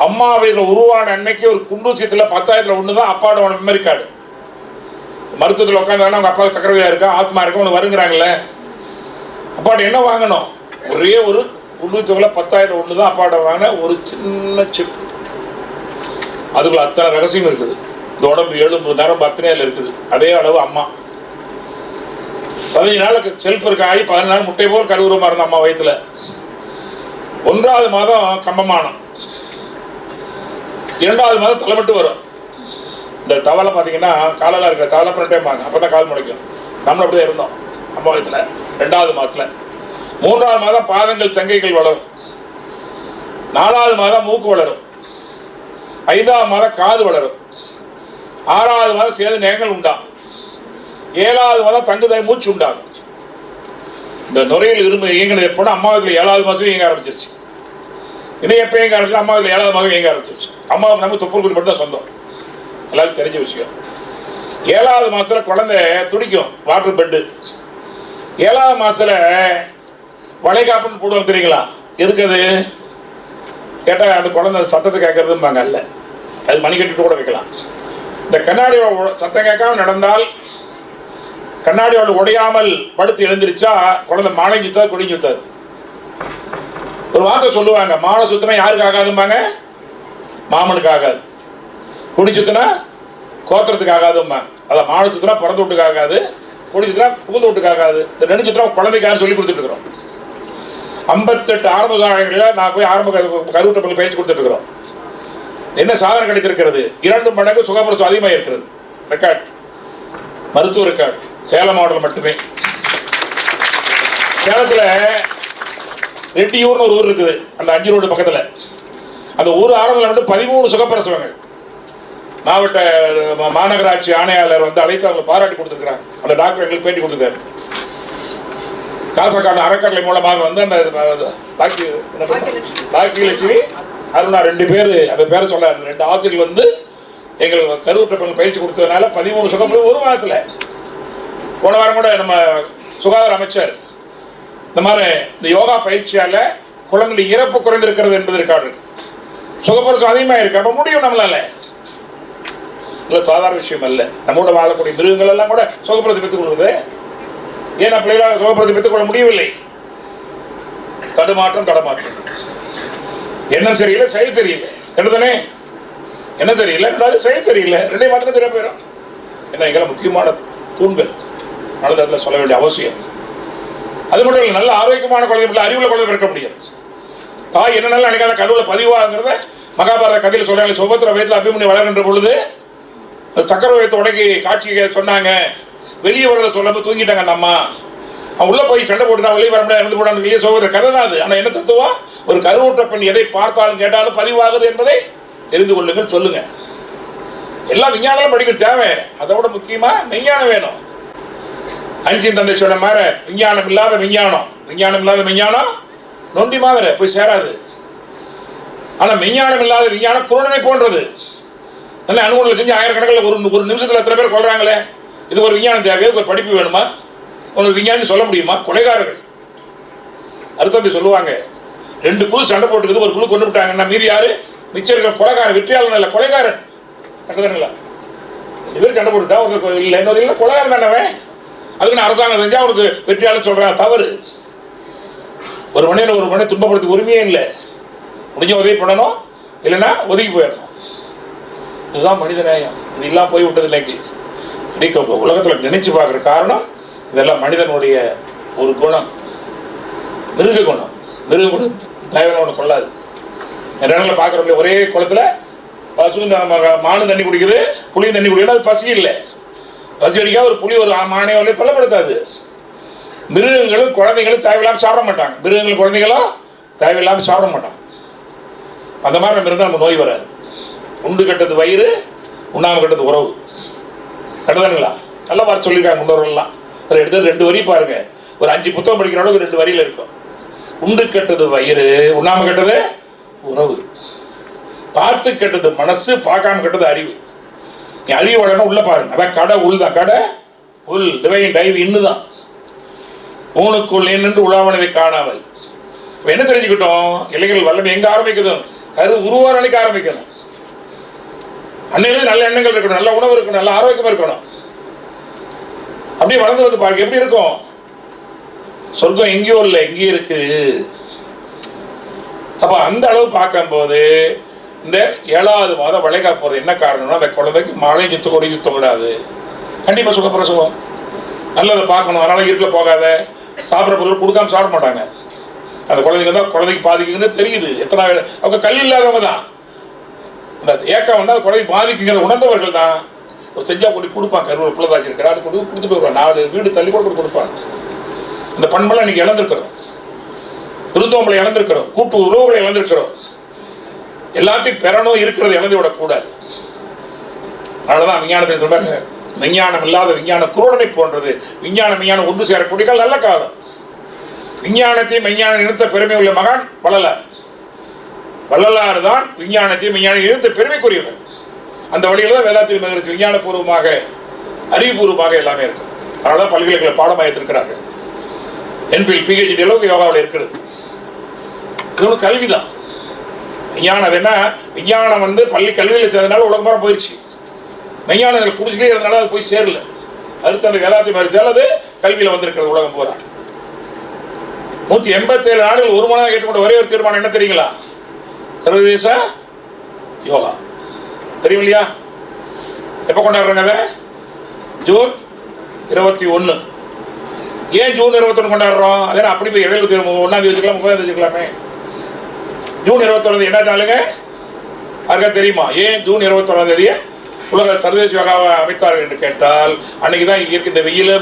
அம்மாவில் உருவான அன்னைக்கு ஒரு குண்டூசியத்தில் 10,000 ஒன்று தான் அப்பாவோட மெமரி கார்டு. மருத்துவத்தில் உட்காந்தாங்கன்னா அவங்க அப்பாவுக்கு சக்கரவியா இருக்கா, ஆத்மா இருக்கா, ஒன்று வருங்கிறாங்கல்ல. அப்பாட்ட என்ன வாங்கணும்? ஒரே ஒரு குண்டூசியத்தில் 10,000 ஒன்று தான் அப்பாட்ட வாங்கின ஒரு சின்ன சிப். அதுக்குள்ள அத்தனை ரகசியம் இருக்குது. இந்த உடம்பு எலும்பு நரம்பு அத்தனையில் இருக்குது. அதே அளவு அம்மா 15 நாளுக்கு செல்ஃப் இருக்காகி 14 நாள் முட்டை போல் கருவுரமாக இருந்த அம்மா வயிற்றுல. 1ஆவது மாதம் கம்பமானம், 2ஆவது மாதம் தலைமட்டு வரும். இந்த தவளை பார்த்தீங்கன்னா காலெல்லாம் இருக்கிற தவளை பண்ணிட்டேம்பாங்க, அப்போ தான் கால் முளைக்கும். நம்மளும் அப்படியே இருந்தோம் அம்மா வயத்தில். 2ஆவது மாதத்தில் 3ஆவது மாதம் பாதங்கள் சங்கைகள் வளரும். 4ஆவது மாதம் மூக்கு வளரும். 5ஆவது மாதம் காது வளரும். 6ஆவது மாதம் சேது நேகங்கள் உண்டாகும். 7ஆவது மாதம் தங்குதாய் மூச்சு உண்டாகும். இந்த நுரையில் இரும்பு இயங்கினது எப்போனா அம்மா வயதில் 7ஆவது மாதம் இயங்க ஆரம்பிச்சிருச்சு. இன்னும் எப்போ இயங்க ஆரம்பிச்சு? அம்மா வயதில் 7ஆவது மாதம் இயங்க ஆரம்பிச்சிருச்சு. அம்மாவுக்கு நம்ம தொப்புள் மட்டும் தான் சொந்தம், எல்லாருக்கும் தெரிஞ்ச விஷயம். 7ஆவது மாதத்தில் குழந்தை துடிக்கும், வாட்டர் பெட்டு. 7ஆவது மாதத்தில் வளைகாப்புன்னு போடுவாங்க தெரியுங்களா? எதுக்கு அது கேட்டால் அந்த குழந்தை சத்தத்தை கேட்கறதும்பாங்க. அல்ல, அது மணி கட்டிட்டு கூட வைக்கலாம். இந்த கண்ணாடி சத்தம் கேட்காம நடந்தால், கண்ணாடி அவள் உடையாமல் படுத்து எழுந்திருச்சா குழந்தை மாலை சுத்தாது, கொடி சுத்தாது. ஒரு வார்த்தை சொல்லுவாங்க, மாலை சுத்தினா யாருக்கு ஆகாதும்பாங்க? மாமனுக்கு ஆகாது. குடி சுத்தினா கோத்திரத்துக்கு ஆகாதும்மா. அதான் மாடு சுத்தினா பிறந்த வீட்டுக்கு ஆகாது, பொடி சுத்தினா புகுந்த வீட்டுக்கு ஆகாது. இந்த 2 சுத்தினா குழந்தைக்காக சொல்லி கொடுத்துட்டு இருக்கிறோம். 58 ஆரம்ப சுகாதாரங்களில் நான் போய் ஆரம்ப கருவுற்றப்பல் பயிற்சி கொடுத்துட்டு இருக்கிறோம். என்ன சாதனை கிடைத்திருக்கிறது? 2 மடங்கு சுகப்பிரசவம் அதிகமாக இருக்கிறது. ரெக்கார்ட், மருத்துவ ரெக்கார்டு சேலம் மாவட்டம் மட்டுமே. சேலத்தில் ரெட்டியூர்னு ஒரு ஊர் இருக்குது, அந்த 5 ரோடு பக்கத்தில். அந்த ஊர் ஆரம்பத்தில் வந்து 13 சுகப்பிரசவங்கள். மாவட்ட மாநகராட்சி ஆணையாளர் வந்து அழைத்து அவங்க பாராட்டி கொடுத்துருக்காங்க. அந்த டாக்டர் எங்களுக்கு பேட்டி கொடுத்துருக்காரு. காசக்கான அறக்கட்டளை மூலமாக வந்து அந்த பாக்கியலட்சுமி அருணா 2 பேர், அந்த பேரை சொல்ல 2 ஆசிரியர்கள் வந்து எங்கள் கருவுற்ற பெண்கள் பயிற்சி கொடுத்ததுனால 13 சுகப்பிரசவம் ஒரு மாதத்தில். போன வாரம் கூட நம்ம சுகாதார அமைச்சர் இந்த மாதிரி இந்த யோகா பயிற்சியால் குழந்தை இறப்பு குறைந்திருக்கிறது என்பது ரெக்கார்டு. சுகப்பிரசவம் அதிகமாக இருக்கு. அப்போ முடியும் நம்மளால. இல்லை சாதாரண விஷயம் அல்ல. நம்மோட வாழக்கூடிய மிருகங்கள் எல்லாம் கூட சுகப்பிரசவம் பெற்றுக் கொள்வது. ஏன் பிள்ளைகளால் சுகப்பிரசவம் பெற்றுக்கொள்ள முடியவில்லை? தடுமாற்றம். எண்ணம் சரியில்லை, செயல் சரியில்லை. கண்டுதானே? என்ன சரியில்லை, ரெண்டாவது செயல் சரியில்லை. 2 மாத்திரம் சரியா போயிடும். என்ன எங்கெல்லாம் முக்கியமான தூண்கள் நல்ல சொல்ல வேண்டிய அவசியம். அது மட்டும் இல்லை, நல்ல ஆரோக்கியமான குழந்தை, அறிவுள்ள குழந்தை பிறக்க முடியும். தாய் என்னென்ன நினைக்காத கருவில் பதிவாகிறத மகாபாரத கதையில் சொல்றாங்க. சுபத்திர வயதில் அபிமன்யு வளர்கின்ற பொழுது சக்கரவயத்தை உடக்கி காட்சிக்கு சொன்னாங்க. வெளியே வரதை சொல்லாம தூங்கிட்டாங்க அந்த அம்மா. அவன் உள்ள போய் சண்டை போட்டுட்டான், வெளியே வர முடியாது, இறந்து போடான்னு வெளியே சொல்கிற கதை தான் அது. ஆனால் என்ன தத்துவம்? ஒரு கருவுற்ற பெண் எதை பார்த்தாலும் கேட்டாலும் பதிவாகுது என்பதை தெரிந்து கொள்ளுங்கள், சொல்லுங்க. எல்லாம் விஞ்ஞானம் படிக்க தேவை. அதை விட முக்கியமா மெய்ஞானம் வேணும். ஐன்ஸ்டீன் தந்தை சொன்ன மாதிரி விஞ்ஞானம் இல்லாத விஞ்ஞானம் நொண்டி மாதிரி போய் சேராது. ஆனால் மெய்ஞானம் இல்லாத விஞ்ஞானம் குருடனை போன்றது. நல்ல அனுகூலம் செஞ்சு ஆயிரக்கணக்கில் ஒரு நிமிஷத்தில் எத்தனை பேர் கொள்றாங்களே. இது ஒரு விஞ்ஞானம் தேவையா? ஒரு படிப்பு வேணுமா? உங்களுக்கு விஞ்ஞானி சொல்ல முடியுமா? கொலைகாரர்கள் அர்த்தத்தை சொல்லுவாங்க. 2 குழு சண்டை போட்டுக்குது, ஒரு குழு கொண்டு விட்டாங்கன்னா மீறி யாரு? மிச்சம் இருக்கிற கொலைகாரன். வெற்றியாளன் இல்லை, கொலைகாரன். கரெக்டுதானுங்களா? 2 பேர் சண்டை போட்டுட்டா ஒருத்தர் இல்லை, இன்னொரு இல்லை, கொலைகாரன் தானே. அதுக்குன்னு அரசாங்கம் செஞ்சா அவனுக்கு வெற்றியாளன் சொல்றா, தவறு. ஒரு மனிதனை துன்பப்படுத்த உரிமையே இல்லை. முடிஞ்ச உதவி பண்ணணும், இல்லைன்னா ஒதுக்கி போயிடணும். இதுதான் மனித நேயம். இது இல்லாமல் போய்விட்டது இன்னைக்கு. உலகத்தில் நினைச்சு பார்க்குற காரணம் இதெல்லாம் மனிதனுடைய ஒரு குணம், மிருக குணம். தயவன ஒன்று கொள்ளாது. நிறைய பார்க்குற ஒரே குளத்தில் பசு மானு தண்ணி குடிக்குது, புளியும் தண்ணி குடிக்குது. அது பசி இல்லை. பசி அடிக்காத ஒரு புளி ஒரு மானையோட தொல்லப்படுத்தாது. மிருகங்களும் குழந்தைங்களும் தேவையில்லாமல் சாப்பிட மாட்டாங்க. மிருகங்களும் குழந்தைங்களும் தேவையில்லாமல் சாப்பிட மாட்டாங்க. அந்த மாதிரி நம்ம இருந்தால் நம்ம நோய் வராது. உண்டு கட்டது வயிறு, உண்ணாமல் கட்டது உறவு. கட்டதானுங்களா? நல்லா பார்த்து சொல்லியிருக்காங்க முன்னோர்கள்லாம். அதில் எடுத்து 2 வரி பாருங்க. ஒரு 5 புத்தகம் படிக்கிற அளவுக்கு 2 வரியில் இருக்கும். உண்டு கெட்டது வயிறு, உண்ணாம கெட்டது உறவு. பார்த்து கெட்டது மனசு, பார்க்காம கெட்டது அறிவு. நீ அறிவு வளரணும், உள்ள பாருங்க. அதான் கடை உள் தான். கடை உள் டிவைன் டைவ் இன்னுதான். ஊனுக்குள் என்று உலாவனதை காணாமல். இப்போ என்ன தெரிஞ்சுக்கிட்டோம்? இளைஞர்கள் வல்லமை எங்கே ஆரம்பிக்குது? கரு உருவாரணிக்கு ஆரம்பிக்கணும். அன்னையிலேருந்து நல்ல எண்ணங்கள் இருக்கணும், நல்ல உணவு இருக்கணும், நல்ல ஆரோக்கியமாக இருக்கணும். அப்படியே வளர்ந்து வந்து பாருங்க எப்படி இருக்கும். சொர்க்கம் எங்கேயோ இல்லை, எங்கேயும் இருக்கு. அப்போ அந்த அளவு பார்க்கும்போது இந்த 7வது மாதம் வளைகா போகிறது என்ன காரணம்னா, அந்த குழந்தைக்கு மழை சுத்தக்கூடாது. கண்டிப்பாக சுகப்பிரசவம் நல்லதை பார்க்கணும். அதனால இருட்டில் போகாத, சாப்பிட்ற பொருள் கொடுக்காம சாப்பிட மாட்டாங்க. அந்த குழந்தைங்க தான் குழந்தைக்கு பாதிக்குதுன்னு தெரியுது. எத்தனை அவங்க கல் இல்லாதவங்க தான். அந்த ஏக்கம் வந்து அந்த குழந்தை பாதிக்குங்கிற உணர்ந்தவர்கள் தான். ஒரு செஞ்சா கொண்டு கொடுப்பாங்க. கருவூர் பிள்ளைதாச்சி இருக்கிறாரு கொடுத்துட்டு வருவாங்க. 4 வீடு தள்ளி கூட கொடுப்பாங்க. இந்த பண்பெல்லாம் இன்னைக்கு இழந்திருக்கிறோம். விருந்தோம்பலை இழந்திருக்கிறோம், கூட்டு உறவுகளை இழந்திருக்கிறோம். எல்லாத்தையும் பெறணும், இருக்கிறது இழந்து விடக்கூடாது. அதனாலதான் விஞ்ஞானத்தை சொல்றாங்க, விஞ்ஞானம் இல்லாத விஞ்ஞான குருடனை போன்றது. விஞ்ஞானம் ஒன்று சேரக்கூடிய நல்ல காலம். விஞ்ஞானத்தையும் விஞ்ஞானம் நிறுத்த பெருமை உள்ள மகான் வள்ளலார். வள்ளலார் தான் விஞ்ஞானத்தையும் விஞ்ஞானம் நிறுத்த பெருமைக்குரியவர். அந்த வழியில் தான் வேதாத்திரி மகரிஷி விஞ்ஞானபூர்வமாக அறிவுபூர்வமாக எல்லாமே இருக்கும். அதனால தான் பல்கலைக்கழக பாடமாக இருக்கிறார்கள். என்பிஎல் பிஹெச்டி அளவுக்கு யோகாவில் இருக்கிறது. இது ஒரு கல்விதான். விஞ்ஞானம் அது என்ன? விஞ்ஞானம் வந்து பள்ளி கல்வியில் சேர்ந்தனால உலகம் பூரா போயிடுச்சு. விஞ்ஞானங்கள் குடிச்சிட்டே இருந்தனால அது போய் சேரல. அடுத்து அந்த வேதாத்திரி மகரிஷியால் அது கல்வியில் வந்திருக்கிறது உலகம் பூரா. 187 நாடுகள் ஒரு மனதாக கேட்டுக்கொண்ட ஒரே ஒரு தீர்மானம் என்ன தெரியுங்களா? சர்வதேச யோகா. தெரியும் இல்லையா? எப்போ கொண்டாடுறாங்க அதை? ஜூன் 21. ஏன் ஜூன் 21 கொண்டாடுறோம்? அதே அப்படி போய் 21 வச்சுக்கலாம், 30 வச்சுக்கலாமே. ஜூன் 21 என்ன நாளுங்க? யாருக்கா தெரியுமா? ஏன் ஜூன் 21 உலக சர்வதேச யோகாவை அமைத்தார்கள் என்று கேட்டால், அன்னைக்கு தான் இந்த வெயில்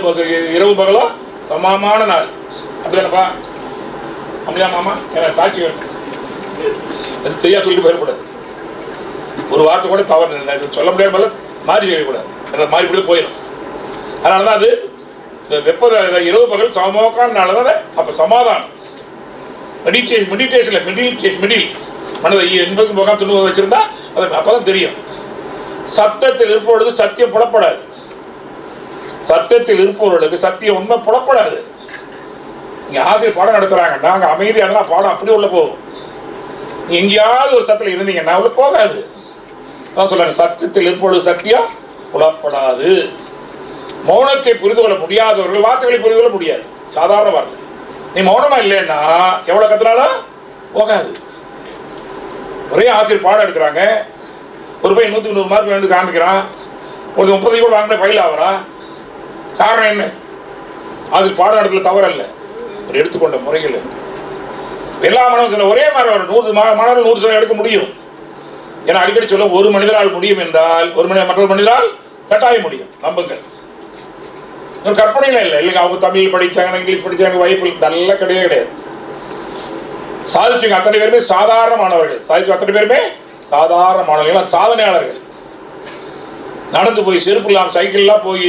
இரவு பகலும் சமமான நாள். அப்படிதானப்பா? அப்படிதான் மாமா? சாட்சி வேணும். அது தெரியா சொல்லிட்டு போயிடக்கூடாது. ஒரு வார்த்தை கூட தவறு சொல்ல முடியாமல் மாறி செய்யக்கூடாது. மாறி கூட போயிடும். அதனால தான் அது இந்த இரவு பகல் சமோக்கான தான். அப்போ சமாதானம் மிடில் மனதை 80 முகம் 90 வச்சிருந்தா அது அப்பதான் தெரியும். சத்தத்தில் இருப்பவர்களுக்கு சத்தியம் புலப்படாது. சத்தியத்தில் இருப்பவர்களுக்கு சத்தியம் உண்மை புலப்படாது. இங்க ஆசிரியர் பாடம் நடத்துறாங்கன்னா அங்கே அமைதியாக இருந்தால் பாடம் அப்படி உள்ள போகும். நீ எங்கேயாவது ஒரு சத்தத்தில் இருந்தீங்கன்னா உள்ள போகாது. அதான் சொல்றாங்க, சத்தியத்தில் இருப்பவர்களுக்கு சத்தியம் புலப்படாது. மௌனத்தை புரிந்து கொள்ள முடியாதவர்கள் வார்த்தைகளை புரிந்து கொள்ள முடியாது. சாதாரண வார்த்தை. நீ மௌனமா இல்லைன்னா எவ்வளவு கத்துனாலும் போகாது. ஒரே ஆசிரியர் பாடம் எடுக்கிறாங்க. ஒரு பையன் 100 மார்க் வேண்டு காமிக்கிறான். ஒரு 30 கூட வாங்கின ஃபைல் ஆகிறான். காரணம் என்ன? ஆசிரியர் பாடம் நடத்துல தவறல்ல, ஒரு எடுத்துக்கொண்ட முறைகள். எல்லா மாணவர்கள் ஒரே மாதிரி வரும். 100 மாணவர்கள் 100% எடுக்க முடியும். ஏன்னா அடிக்கடி சொல்ல, ஒரு மனிதரால் முடியும் என்றால் மற்றொரு மனிதரால் கட்டாயம் முடியும். நம்புங்கள். ஒரு கற்பனையில இல்லை இல்லைங்க. அவங்க தமிழ் படிச்சாங்க, இங்கிலீஷ் படிச்சாங்க, வாய்ப்பு நல்ல கிடையாது. சாதிச்சவங்க அத்தனை பேருமே சாதாரண மாணவர்கள். சாதிச்சவங்க அத்தனை பேருமே சாதாரண மாணவர்கள், சாதனையாளர்கள். நடந்து போய் செருப்பு இல்லாமல் சைக்கிள்லாம் போய்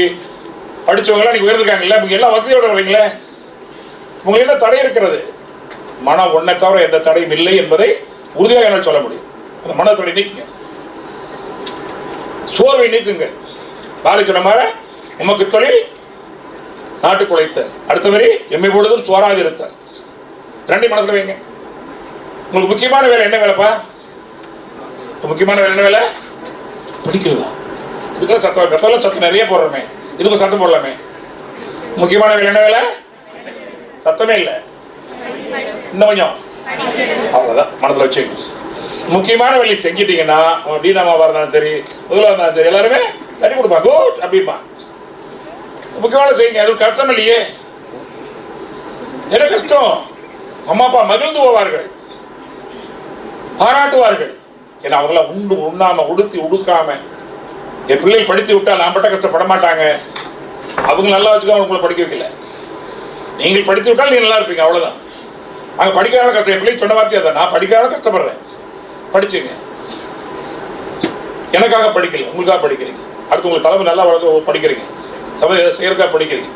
படித்தவங்களாம் இன்னைக்கு உயர்ந்திருக்காங்கல்ல. இவங்க எல்லாம் வசதியோடு வரீங்களே. உங்களுக்கு என்ன தடை இருக்கிறது? மனம் ஒன்றை தவிர எந்த தடையும் இல்லை என்பதை உறுதியாக என்னால் சொல்ல முடியும். அந்த மன தடை நீக்குங்க, சோர்வை நீக்குங்க. பாலி சொன்ன மாதிரி உமக்கு தொழில் நாட்டுக்கு உழைத்தல், அடுத்தவரை எம்மை பொழுதும் சோராது இருத்தல். ரெண்டையும் மனத்தில் வைங்க. உங்களுக்கு முக்கியமான வேலை என்ன வேலைப்பா? முக்கியமான வேலை என்ன வேலை? படிக்கிறதா? இதுக்கெல்லாம் சத்தம் கத்தெல்லாம் சத்தம் நிறைய போடுறோமே, இதுக்கும் சத்தம் போடலாமே. முக்கியமான வேலை என்ன வேலை? சத்தமே இல்லை. இன்னும் கொஞ்சம் அவ்வளோதான் மனத்தில் வச்சுக்கணும். முக்கியமான வேலையை செஞ்சிட்டீங்கன்னா டீனாமாவாக இருந்தாலும் சரி, முதல்வராக இருந்தாலும் சரி, எல்லாருமே தட்டி கொடுப்பா, குட் அப்படிப்பா. முக்கியமான செய்யுங்க. அது கஷ்டம் இல்லையே. என்ன கஷ்டம்? அம்மா அப்பா மகிழ்ந்து போவார்கள், பாராட்டுவார்கள். ஏன்னா அவங்களாம் உண்ணாம உடுத்தி உடுக்காம என் பிள்ளைகள் படித்து விட்டால் நான் பட்ட கஷ்டப்பட மாட்டாங்க. அவங்க நல்லா வச்சுக்க உங்களை படிக்க வைக்கல. நீங்கள் படித்து விட்டால் நீங்க நல்லா இருப்பீங்க, அவ்வளவுதான். அங்கே படிக்காத கஷ்டம். என் பிள்ளைங்க சொன்ன வார்த்தையா தான், நான் படிக்காத கஷ்டப்படுறேன். படிச்சுங்க. எனக்காக படிக்கல, உங்களுக்காக படிக்கிறீங்க. அடுத்து உங்களுக்கு தலைமை நல்லா வளர்த்து படிக்கிறீங்க, சபை செயற்காக படிக்கிறீங்க.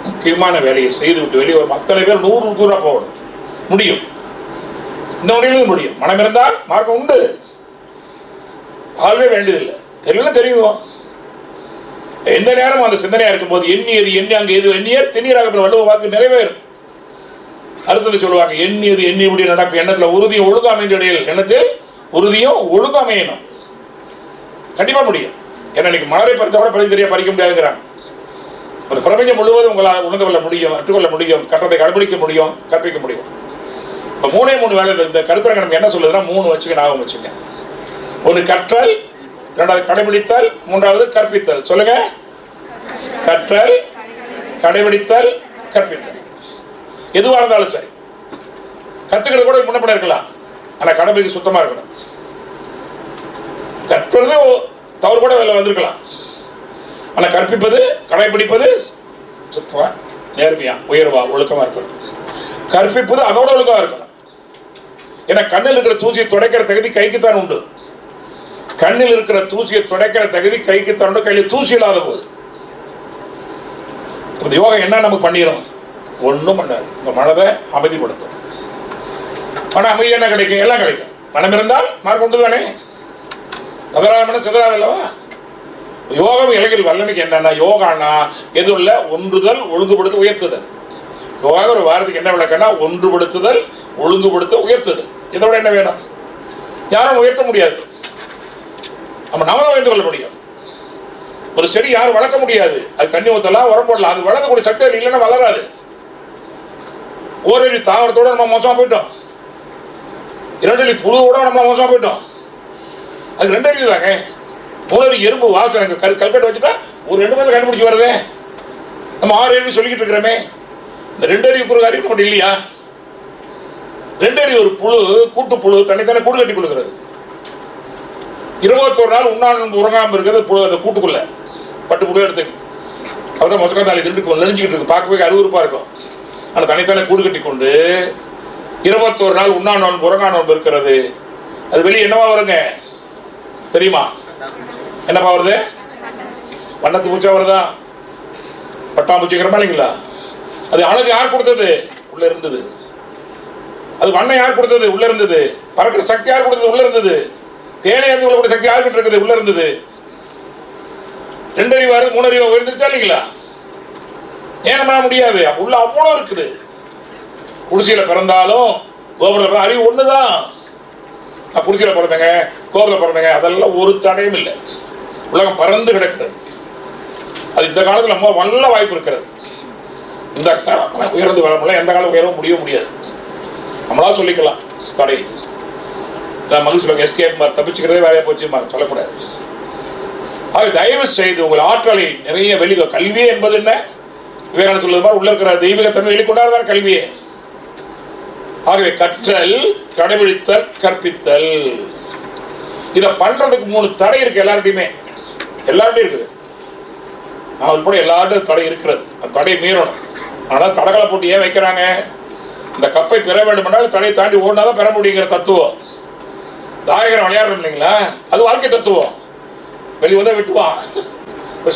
முக்கியமான வேலையை செய்து விட்டு வெளியே வரும் அத்தனை பேர் 100 கூறா போகணும். முடியும், இந்த முறையிலும் முடியும். மனம் இருந்தால் மார்க்கம் உண்டு. ஆகவே வேண்டியதில்லை. தெரியல தெரியும். எந்த நேரம் அந்த சிந்தனையா இருக்கும்போது எண்ணியது எண்ணி அங்கே எது எண்ணியர் தென்னீராக வள்ளுவ வாக்கு நிறைவேறும். அடுத்தது சொல்லுவாங்க, எண்ணியது எண்ணியபடி நடக்கும். எண்ணத்தில் உறுதியும் ஒழுங்கு அமைந்திடையில், எண்ணத்தில் உறுதியும் ஒழுங்கு அமையணும். கண்டிப்பா முடியும். ஏன்னா இன்னைக்கு மலரை பறித்த கூட பறிக்க தெரியா பறிக்க முடியாதுங்கிறாங்க. ஒரு பிரபஞ்சம் முழுவதும் உங்களால் உணர்ந்து கொள்ள முடியும், கற்றுக்கொள்ள முடியும், கட்டத்தை கடைபிடிக்க முடியும், கற்பிக்க முடியும். இப்போ 3 வேலை. இந்த கருத்தரங்கம் என்ன சொல்லுதுன்னா 3 வச்சுக்க, ஞாபகம் வச்சுங்க. ஒன்று கற்றல், 2வது கடைபிடித்தல், 3வது கற்பித்தல். சொல்லுங்க. கற்றல், கடைபிடித்தல், கற்பித்தல். எதுவாக இருந்தாலும் சரி. கற்றுக்கிறது கூட முன்னப்பட இருக்கலாம், ஆனால் கடைபிடிக்க சுத்தமாக இருக்கணும். கற்பது தவறு கூட அதில் வந்திருக்கலாம், ஆனால் கற்பிப்பது கடைபிடிப்பது சுத்தமாக நேர்மையா உயர்வா ஒழுக்கமாக இருக்கணும். கற்பிப்பது அதோட ஒழுக்கமாக இருக்கணும். ஏன்னா கண்ணில் இருக்கிற தூசியை துடைக்கிற தகுதி கைக்குத்தான் உண்டு. கண்ணில் இருக்கிற தூசியை துடைக்கிற தகுதி கைக்குத்தான் உண்டு. கையில் தூசி இல்லாத போது இந்த யோகா என்ன நமக்கு பண்ணிடும்? ஒன்றும் பண்ணாது. உங்கள் மனதை அமைதிப்படுத்தும். ஆனால் அமைதி என்ன கிடைக்கும்? எல்லாம் கிடைக்கும். மனம் இருந்தால் மார்க் உண்டு தானே. அதனால சிதறாது அல்லவா? யோகம் இலக்கில் வல்லமைக்கு என்னன்னா, யோகானா எதுவும் இல்லை, ஒன்றுதல், ஒழுங்குபடுத்த, உயர்த்துதல். யோகா ஒரு வாரத்துக்கு என்ன விளக்கன்னா, ஒன்றுபடுத்துதல், ஒழுங்குபடுத்த, உயர்த்துதல். இதோட என்ன வேணும்? யாரும் உயர்த்த முடியாது, நம்ம தான் உயர்ந்து கொள்ள முடியும். ஒரு செடி யாரும் வளர்க்க முடியாது. அது தண்ணி ஊற்றலாம், உரம் போடலாம், அது வளர்க்கக்கூடிய சக்தி இல்லைன்னா வளராது. ஓரடி தாவரத்தோட நம்ம மோசமாக போயிட்டோம். 2 அடி புழுவோட நம்ம மோசமாக போயிட்டோம். அது 2 அடி தாங்க. உணவு எறும்பு வாசனை கல்கட்டை வச்சுட்டா ஒரு 2 மாதம் கண்டுபிடிச்சி வரதே. நம்ம 6 அறிவு சொல்லிக்கிட்டு இருக்கிறோமே. இந்த 2 அறிவுக்கு அறிவு மட்டும் இல்லையா? 2 அறிவு ஒரு புழு, கூட்டு புழு தனித்தானே கூடு கட்டி கொடுக்கிறது. 21 நாள் உண்ணாமல் உறங்காமல் இருக்கிறது புழு, அந்த கூட்டுக்குள்ள பட்டு புழு எடுத்து அப்பதான் மொசக்காத்தாளி திருட்டு நெறிஞ்சிக்கிட்டு இருக்கு. பார்க்கவே அருவருப்பா இருக்கும். ஆனால் தனித்தானே கூடு கட்டி கொண்டு 21 நாள் உண்ணா நோன்பு உறங்கா நோன்பு இருக்கிறது. அது வெளியே என்னவா வருங்க தெரியுமா? என்னப்பா வருது? வண்ணத்து பூச்சா வருதா? பட்டாம்பூச்சிக்கிறமா இல்லைங்களா? அது அழகு யார் கொடுத்தது? உள்ள இருந்தது. அது வண்ணம் யார் கொடுத்தது? உள்ள இருந்தது. பறக்கிற சக்தி யார் கொடுத்தது? உள்ள இருந்தது. தேனை அறிந்து கொள்ளக்கூடிய சக்தி யாருக்கிட்ட இருக்குது? உள்ள இருந்தது. 2 அறிவு 3 அறிவு உயர்ந்துருச்சா இல்லைங்களா? ஏன் பண்ண முடியாது? உள்ள அவ்வளோ இருக்குது. குடிசையில பிறந்தாலும் கோபுரத்தில் அறிவு ஒண்ணுதான். நான் குடிசையில பிறந்தேங்க, கோபுரத்தில் பிறந்தேங்க, அதெல்லாம் ஒரு தடையும் இல்லை. உலகம் பறந்து கிடக்கிறது. அது இந்த காலத்தில் நம்ம நல்ல வாய்ப்பு இருக்கிறது. இந்த காலம் உயர்ந்து வர முடியல, எந்த காலம் உயரவும் முடியாது. நம்மளா சொல்லிக்கலாம் தடை. மகிழ்ச்சி எஸ்கேப் தப்பிச்சுக்கிறதே வேலையை போச்சு சொல்லக்கூடாது. ஆக தயவு செய்து உங்கள் ஆற்றலை நிறைய வெளியே, கல்வியே என்பது என்ன? விவேகானந்தர் சொல்வது மாதிரி உள்ள இருக்கிற தெய்வீகத்தன்மை வெளிக்கொண்டாதான் கல்வியே. ஆகவே கற்றல், கடைபிடித்தல், கற்பித்தல், இதை பண்றதுக்கு 3 தடை இருக்கு எல்லார்ட்டையுமே. எல்லார்ட்டையும் இருக்குது. நான் உட்பட எல்லார்ட்டும் தடை இருக்கிறது. அந்த தடையை மீறணும். ஆனால் தடகளை போட்டு ஏன் வைக்கிறாங்க? இந்த கப்பை பெற வேண்டும் என்றால் தடையை தாண்டி ஓடினாதான் பெற முடியுங்கிற தத்துவம். தாயகரம் விளையாடுறோம் இல்லைங்களா? அது வாழ்க்கை தத்துவம். வெளியே வந்தால் விட்டுவான்,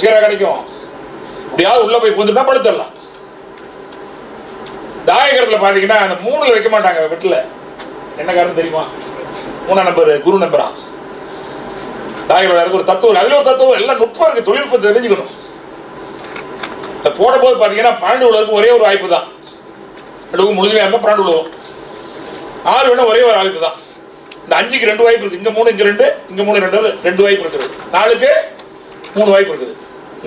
சீராக கிடைக்கும். இப்படியாவது உள்ள போய் புந்துட்டா படுத்துடலாம். தாயகரத்தில் பார்த்தீங்கன்னா அந்த 3ல வைக்க மாட்டாங்க வீட்டில். என்ன காரணம் தெரியுமா? 3ஆம் நம்பர் குரு நம்பரா. தாயகர் ஒரு தத்துவம், அதுல ஒரு தத்துவம், எல்லாம் நுட்பம் இருக்கு. தொழில்நுட்பத்தை தெரிஞ்சுக்கணும். அதை போட போது பார்த்தீங்கன்னா 12 விழுவதுக்கு ஒரே ஒரு வாய்ப்பு தான். முழுமையாக இருந்தால் 12 விழுவோம். 6 வேணா ஒரே ஒரு வாய்ப்பு தான். இந்த 5க்கு 2 வாய்ப்பு இருக்கு. இங்க 3, இங்க 2, இங்க 3, 2 வாய்ப்பு இருக்குது. 4க்கு 3 வாய்ப்பு இருக்குது.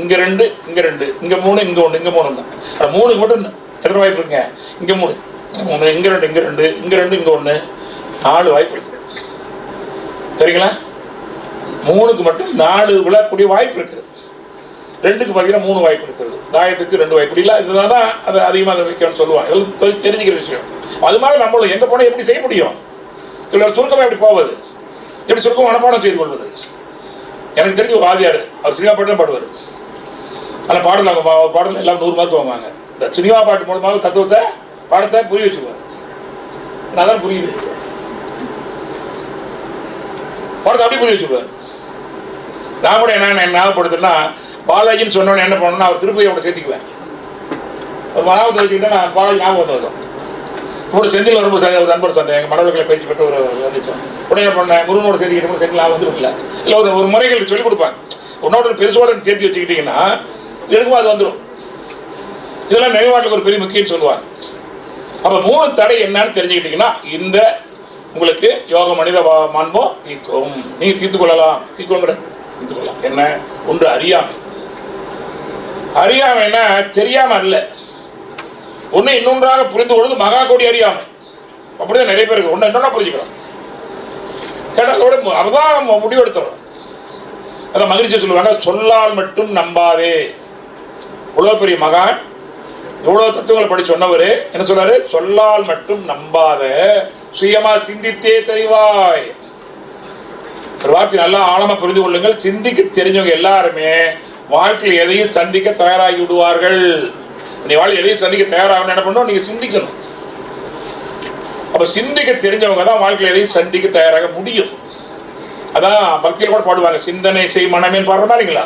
இங்க 2, இங்க 2, இங்க 3, இங்க 1, இங்க 3 தான். 3க்கு மட்டும் எத்தனை வாய்ப்பு இருக்குங்க? இங்க 3, இங்க 2, இங்க 2, இங்க 2, இங்க 1, 4 வாய்ப்பு இருக்கு. சரிங்களா? 3க்கு மட்டும் 4 விழக்கூடிய வாய்ப்பு இருக்குது. 2க்கு பார்த்தீங்கன்னா 3 வாய்ப்பு இருக்குது. தாயத்துக்கு 2 வாய்ப்பு இல்லை. இதனால தான் அதை அதிகமாக வைக்கணும்னு சொல்லுவாங்க. இதெல்லாம் தெரிஞ்சுக்கிற விஷயம். அது மாதிரி நம்மளும் எங்கே போனால் எப்படி செய்ய முடியும்? இல்லை சுருக்கமாக எப்படி போவது? எப்படி சுருக்கம் மனப்பாடம் செய்து கொள்வது? எனக்கு தெரிஞ்ச வாதியார், அவர் சினிமா பாட்டு தான் பாடுவார். ஆனால் பாடல் எல்லாம் 100 மார்க் வாங்குவாங்க. இந்த சினிமா பாட்டு மூலமாக தத்துவத்தை பாடத்தை புரிய வச்சுக்குவார். நான் தான் புரியுது, பாடத்தை அப்படியே புரிய வச்சுக்குவார். நான் கூட என்ன ஞாபகப்படுத்துன்னா, பாலாஜின்னு சொன்னோன்னு என்ன பண்ணணும்னா அவர் திருப்பதியோட சேர்த்துக்குவேன். ஒரு மனாவத்தை வச்சுக்கிட்டா நான் பாலாஜி ஞாபகம் வந்தோம். இப்போ செந்தில் வரும்போது ஒரு நண்பர் சொன்னேன், எங்கள் மனவர்களை பயிற்சி பெற்ற ஒரு வந்துச்சோம். உடனே என்ன பண்ணேன், முருகனோட சேர்த்துக்கிட்டு செந்தில் வந்துடும் இல்லை இல்லை ஒரு முறைகள் சொல்லிக் கொடுப்பாங்க. உன்னோட பெருசோட சேர்த்து வச்சுக்கிட்டிங்கன்னா எடுக்கும் அது வந்துடும். இதெல்லாம் நினைவாட்டுக்கு ஒரு பெரிய முக்கியம்னு சொல்லுவாங்க. அப்போ 3 தடை என்னன்னு தெரிஞ்சுக்கிட்டிங்கன்னா இந்த உங்களுக்கு யோக மனித மாண்போ தீர்க்கும். நீங்கள் தீர்த்து கொள்ளலாம். தீர்த்து கொள்ளலாம். என்ன? ஒன்று அறியாமை. அறியாமைன்னா தெரியாம அல்ல, ஒன்று இன்னொன்றாக புரிந்து கொள்வது மகா கோடி அறியாமை. அப்படிதான் நிறைய பேர் இருக்கு. ஒன்று இன்னொன்னா புரிஞ்சுக்கிறோம், கேட்டாலோட அப்பதான் முடிவெடுத்துறோம். அதான் மகிழ்ச்சி சொல்லுவாங்க, சொல்லால் மட்டும் நம்பாதே. இவ்வளோ பெரிய மகான், இவ்வளோ தத்துவங்களை படி சொன்னவர் என்ன சொல்றாரு? சொல்லால் மட்டும் நம்பாத, சுயமா சிந்தித்தே தெளிவாய். ஒரு வார்த்தை நல்லா ஆழமா புரிந்து கொள்ளுங்கள். சிந்திக்க தெரிஞ்சவங்க எல்லாருமே வாழ்க்கையில் எதையும் சந்திக்க தயாராகி விடுவார்கள். நீ வாழ்க்கை எதையும் சந்திக்க தயாராகணும் என்ன பண்ணணும்? நீங்க சிந்திக்கணும். அப்ப சிந்திக்க தெரிஞ்சவங்க தான் வாழ்க்கையில் எதையும் சந்திக்க தயாராக முடியும். அதான் பக்தியில் கூட பாடுவாங்க, சிந்தனை செய் மனமேன்னு பாடுறதா இல்லைங்களா?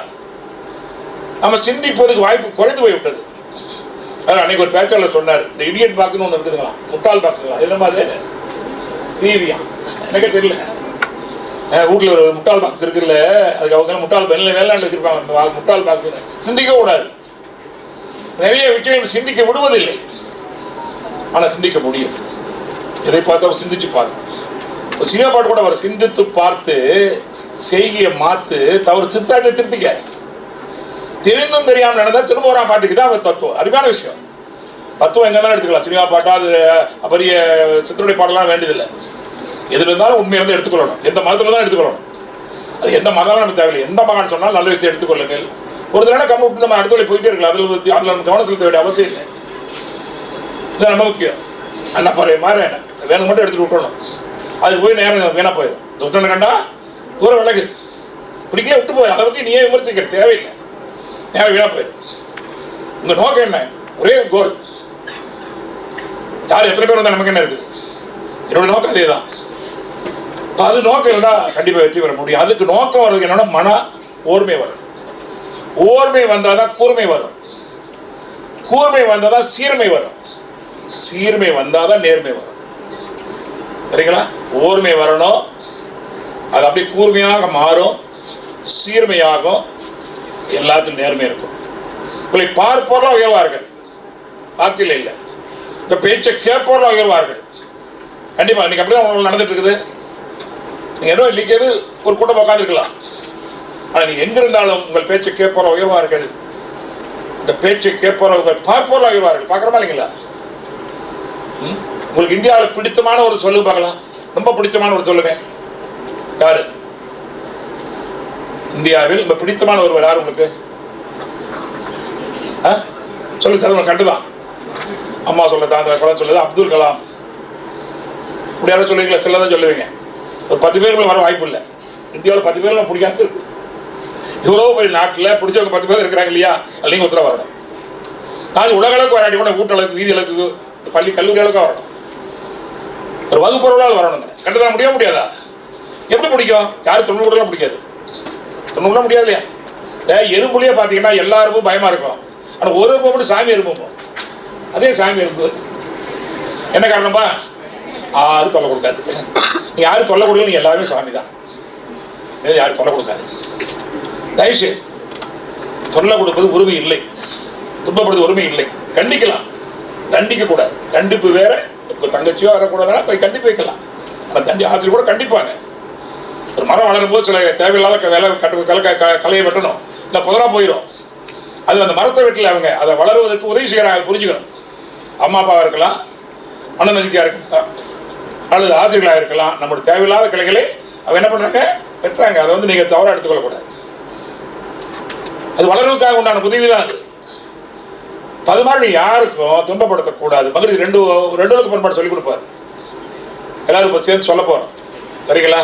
நம்ம சிந்திப்பதுக்கு வாய்ப்பு குறைந்து போய்விட்டது. அதான் அன்னைக்கு ஒரு பேச்சாளர் சொன்னார், இந்த இடியட் பாக்ஸ்னு ஒன்று இருக்குதுங்களா, முட்டாள் பாக்ஸுங்களா, என்ன மாதிரி டிவியா எனக்கே தெரியல. வீட்டில் ஒரு முட்டாள் பாக்ஸ் இருக்குல்ல, அதுக்கு அவங்க முட்டாள் பெண்ணில் வேளாண்ல வச்சிருப்பாங்க. முட்டாள் பாக்ஸ் சிந்திக்க கூடாது. நிறைய விஷயங்கள் சிந்திக்க விடுவதில்லை, ஆனால் சிந்திக்க முடியும். எதை பார்த்தாலும் சிந்திச்சு பாரு. ஒரு சினிமா பாட்டு கூட வர, சிந்தித்து பார்த்து செய்கையை மாத்து, தவறு சிறுத்தாட்டை திருத்திக்க. தெரிந்தும் தெரியாமல் நடந்தால் திரும்ப வரா பாட்டுக்கு தான் அவர் தத்துவம். அருமையான விஷயம். தத்துவம் எங்கே தானே எடுத்துக்கலாம். சினிமா பாட்டா அது பெரிய சித்தருடைய பாடலாம் வேண்டியதில்லை. எதுல இருந்தாலும் உண்மை இருந்து எடுத்துக்கொள்ளணும். எந்த மதத்தில் தான் எடுத்துக்கொள்ளணும். அது எந்த மதம் நமக்கு தேவையில்லை. எந்த மகான் சொன்னாலும் நல்ல விஷயத்தை எடுத்துக்கொள்ளுங்கள். ஒரு தடவை கம்மி விட்டு நம்ம அடுத்த வழி போயிட்டே இருக்கலாம். அதில் நம்ம கவனம் செலுத்த வேண்டிய அவசியம் இல்லை. இது ரொம்ப முக்கியம். அண்ணப்பாறை மாதிரி வேணும் மட்டும் எடுத்துகிட்டு விட்டுறணும். அதுக்கு போய் நேரம் வீணாக போயிடும். துஷ்டனை கண்டா தூரம் விலகு, பிடிக்கல விட்டு போயிடும். அதை பற்றி நீயே விமர்சிக்கிற தேவையில்லை, நேரம் வீணாக போயிடும். உங்கள் நோக்கம் என்ன? ஒரே கோல். யார் எத்தனை பேர் வந்தால் நமக்கு என்ன இருக்குது? என்னோட நோக்கம் அதே தான். அது நோக்கம் இருந்தால் கண்டிப்பாக வெற்றி பெற முடியும். அதுக்கு நோக்கம் வர்றதுக்கு என்னன்னா மன ஓர்மை வரும். ஓர்மை வந்தால் தான் கூர்மை வரும். கூர்மை வந்தால் தான் சீர்மை வரும். சீர்மை வந்தால் தான் நேர்மை வரும். சரிங்களா? ஓர்மை வரணும், அது அப்படியே கூர்மையாக மாறும், சீர்மையாகும், எல்லாத்திலும் நேர்மை இருக்கும். உங்களை பார்ப்போர்லாம் உயர்வார்கள், வார்த்தையில் இல்லை. இந்த பேச்சை கேட்போர்லாம் உயர்வார்கள். கண்டிப்பாக இன்னைக்கு அப்படிதான் உங்களுக்கு நடந்துட்டு இருக்குது. நீங்கள் என்ன இன்னைக்கு ஒரு கூட்டம் உட்காந்துருக்கலாம், ஆனால் நீங்கள் எங்கே இருந்தாலும் உங்கள் பேச்சை கேட்போர உயர்வார்கள். இந்த பேச்சை கேட்போர உங்கள் பார்ப்போர்லாம் உயர்வார்கள். பார்க்குறமா இல்லைங்களா? உங்களுக்கு இந்தியாவில் பிடித்தமான ஒரு சொல்லு பார்க்கலாம். ரொம்ப பிடிச்சமான ஒரு சொல்லுங்க. யாரு இந்தியாவில் ரொம்ப பிடித்தமான ஒருவர்? யார் உங்களுக்கு? சொல்லு சார். கண்டுதான் அம்மா சொல்லதான், அந்த குழந்தை சொல்லுது அப்துல் கலாம். இப்படி யாரும் சொல்லுவீங்களா? சிலதான் சொல்லுவீங்க. ஒரு 10 பேருக்குள்ள வர வாய்ப்பு இல்லை. இந்தியாவில் 10 பேர்லாம் பிடிக்காது இருக்கு. இவ்வளோ பெரிய நாட்டில் பிடிச்சவங்க 10 பேர் இருக்கிறாங்க இல்லையா? அல்லைங்க ஒருத்தர வரணும். நான் உலக அளவுக்கு வராட்டி கூட வீட்டு அளவுக்கு, வீதி அளவுக்கு, பள்ளி கல்லூரி அளவுக்கு வரணும். ஒரு வகுப்பொருளால் வரணுங்க. கண்டுதான் முடியாதா? எப்படி பிடிக்கும்? யாரும் 90 பிடிக்காது. 90 முடியாது இல்லையா? எறும்புலேயே பார்த்தீங்கன்னா எல்லாருக்கும் பயமாக இருக்கும். ஆனால் ஒரு எறும்பு மட்டும் சாமி எறும்பும். அதே சாமி எறும்பு என்ன காரணம்பா? யாரும் தொல்லை கொடுக்காது. நீ யாரும் தொல்லை கொடுக்கல, நீ எல்லாருமே சாமி தான். யாரும் தொல்லை கொடுக்காது. தயவுசெய்து தொல்லை கொடுப்பது உரிமை இல்லை, துன்பப்படுவது உரிமை இல்லை. கண்டிக்கலாம், தண்டிக்க கூடாது. கண்டிப்பு வேற. தங்கச்சியோ வரக்கூடாதுன்னா போய் கண்டிப்பு வைக்கலாம். ஆனால் தண்டி ஆசிரியர் கூட கண்டிப்பாங்க. ஒரு மரம் வளரும் போது சில தேவையில்லாத வேலை கலையை வெட்டணும், இல்லை புதரா போயிடும். அது அந்த மரத்தை வெட்டல அவங்க அதை வளருவதற்கு உதவி செய்கிறாங்க. அதை புரிஞ்சுக்கணும். அம்மா அப்பாவாக இருக்கலாம், அண்ணன் தங்கச்சியாக இருக்கலாம், அல்லது ஆசிரியர்களாக இருக்கலாம். நம்மளுடைய தேவையில்லாத கிளைகளை அவங்க என்ன பண்ணுறாங்க? வெட்டுறாங்க. அதை வந்து நீங்கள் தவறாக எடுத்துக்கொள்ளக்கூடாது. அது வளர்வதற்காக உண்டான உதவி தான் அது. அது மாதிரி யாருக்கும் துன்பப்படுத்தக்கூடாது. மகிழ்ச்சி ரெண்டு பண்பாடு சொல்லிக் கொடுப்பார். எல்லாரும் இப்போ சேர்ந்து சொல்ல போகிறோம். சரிங்களா?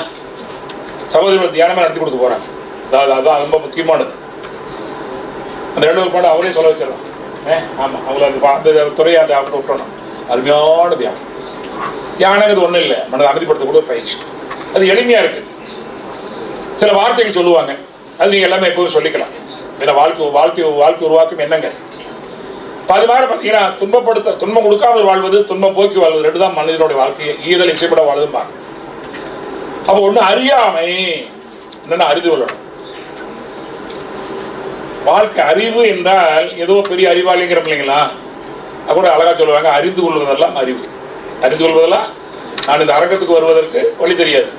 சகோதரிகள் தியானமாக நடத்தி கொடுக்க போகிறாங்க. அதான் ரொம்ப முக்கியமானது. அந்த 2 பண்பாடு அவரையும் சொல்ல வச்சிடறோம். ஆமாம், அவங்கள அந்த துறையை அந்த அவங்க விட்டுறணும். அருமையான தியானம். தியானங்கிறது ஒன்றும் இல்லை, மனதை அமைதிப்படுத்தக்கூடிய பயிற்சி. அது எளிமையாக இருக்குது. சில வார்த்தைகள் சொல்லுவாங்க, அது நீங்கள் எல்லாமே எப்போவும் சொல்லிக்கலாம். ஏன்னா வாழ்க்கை உருவாக்கும் எண்ணங்கள். அது மாதிரி பார்த்தீங்கன்னா துன்பம் கொடுக்காமல் வாழ்வது, துன்பம் போக்கி வாழ்வது 2 தான் மனிதனுடைய வாழ்க்கையை ஈதல் இசைப்பட வாழ்வதும்பாங்க. அப்போ ஒன்று அறியாமை, என்னென்ன அறிந்து கொள்ளணும். வாழ்க்கை அறிவு என்றால் ஏதோ பெரிய அறிவாளிங்கிற இல்லைங்களா? அது கூட அழகாக சொல்லுவாங்க, அறிந்து கொள்வதெல்லாம் அறிவு. அறிந்து கொள்வதெல்லாம் நான் இந்த அரங்கத்துக்கு வருவதற்கு வழி தெரியாது.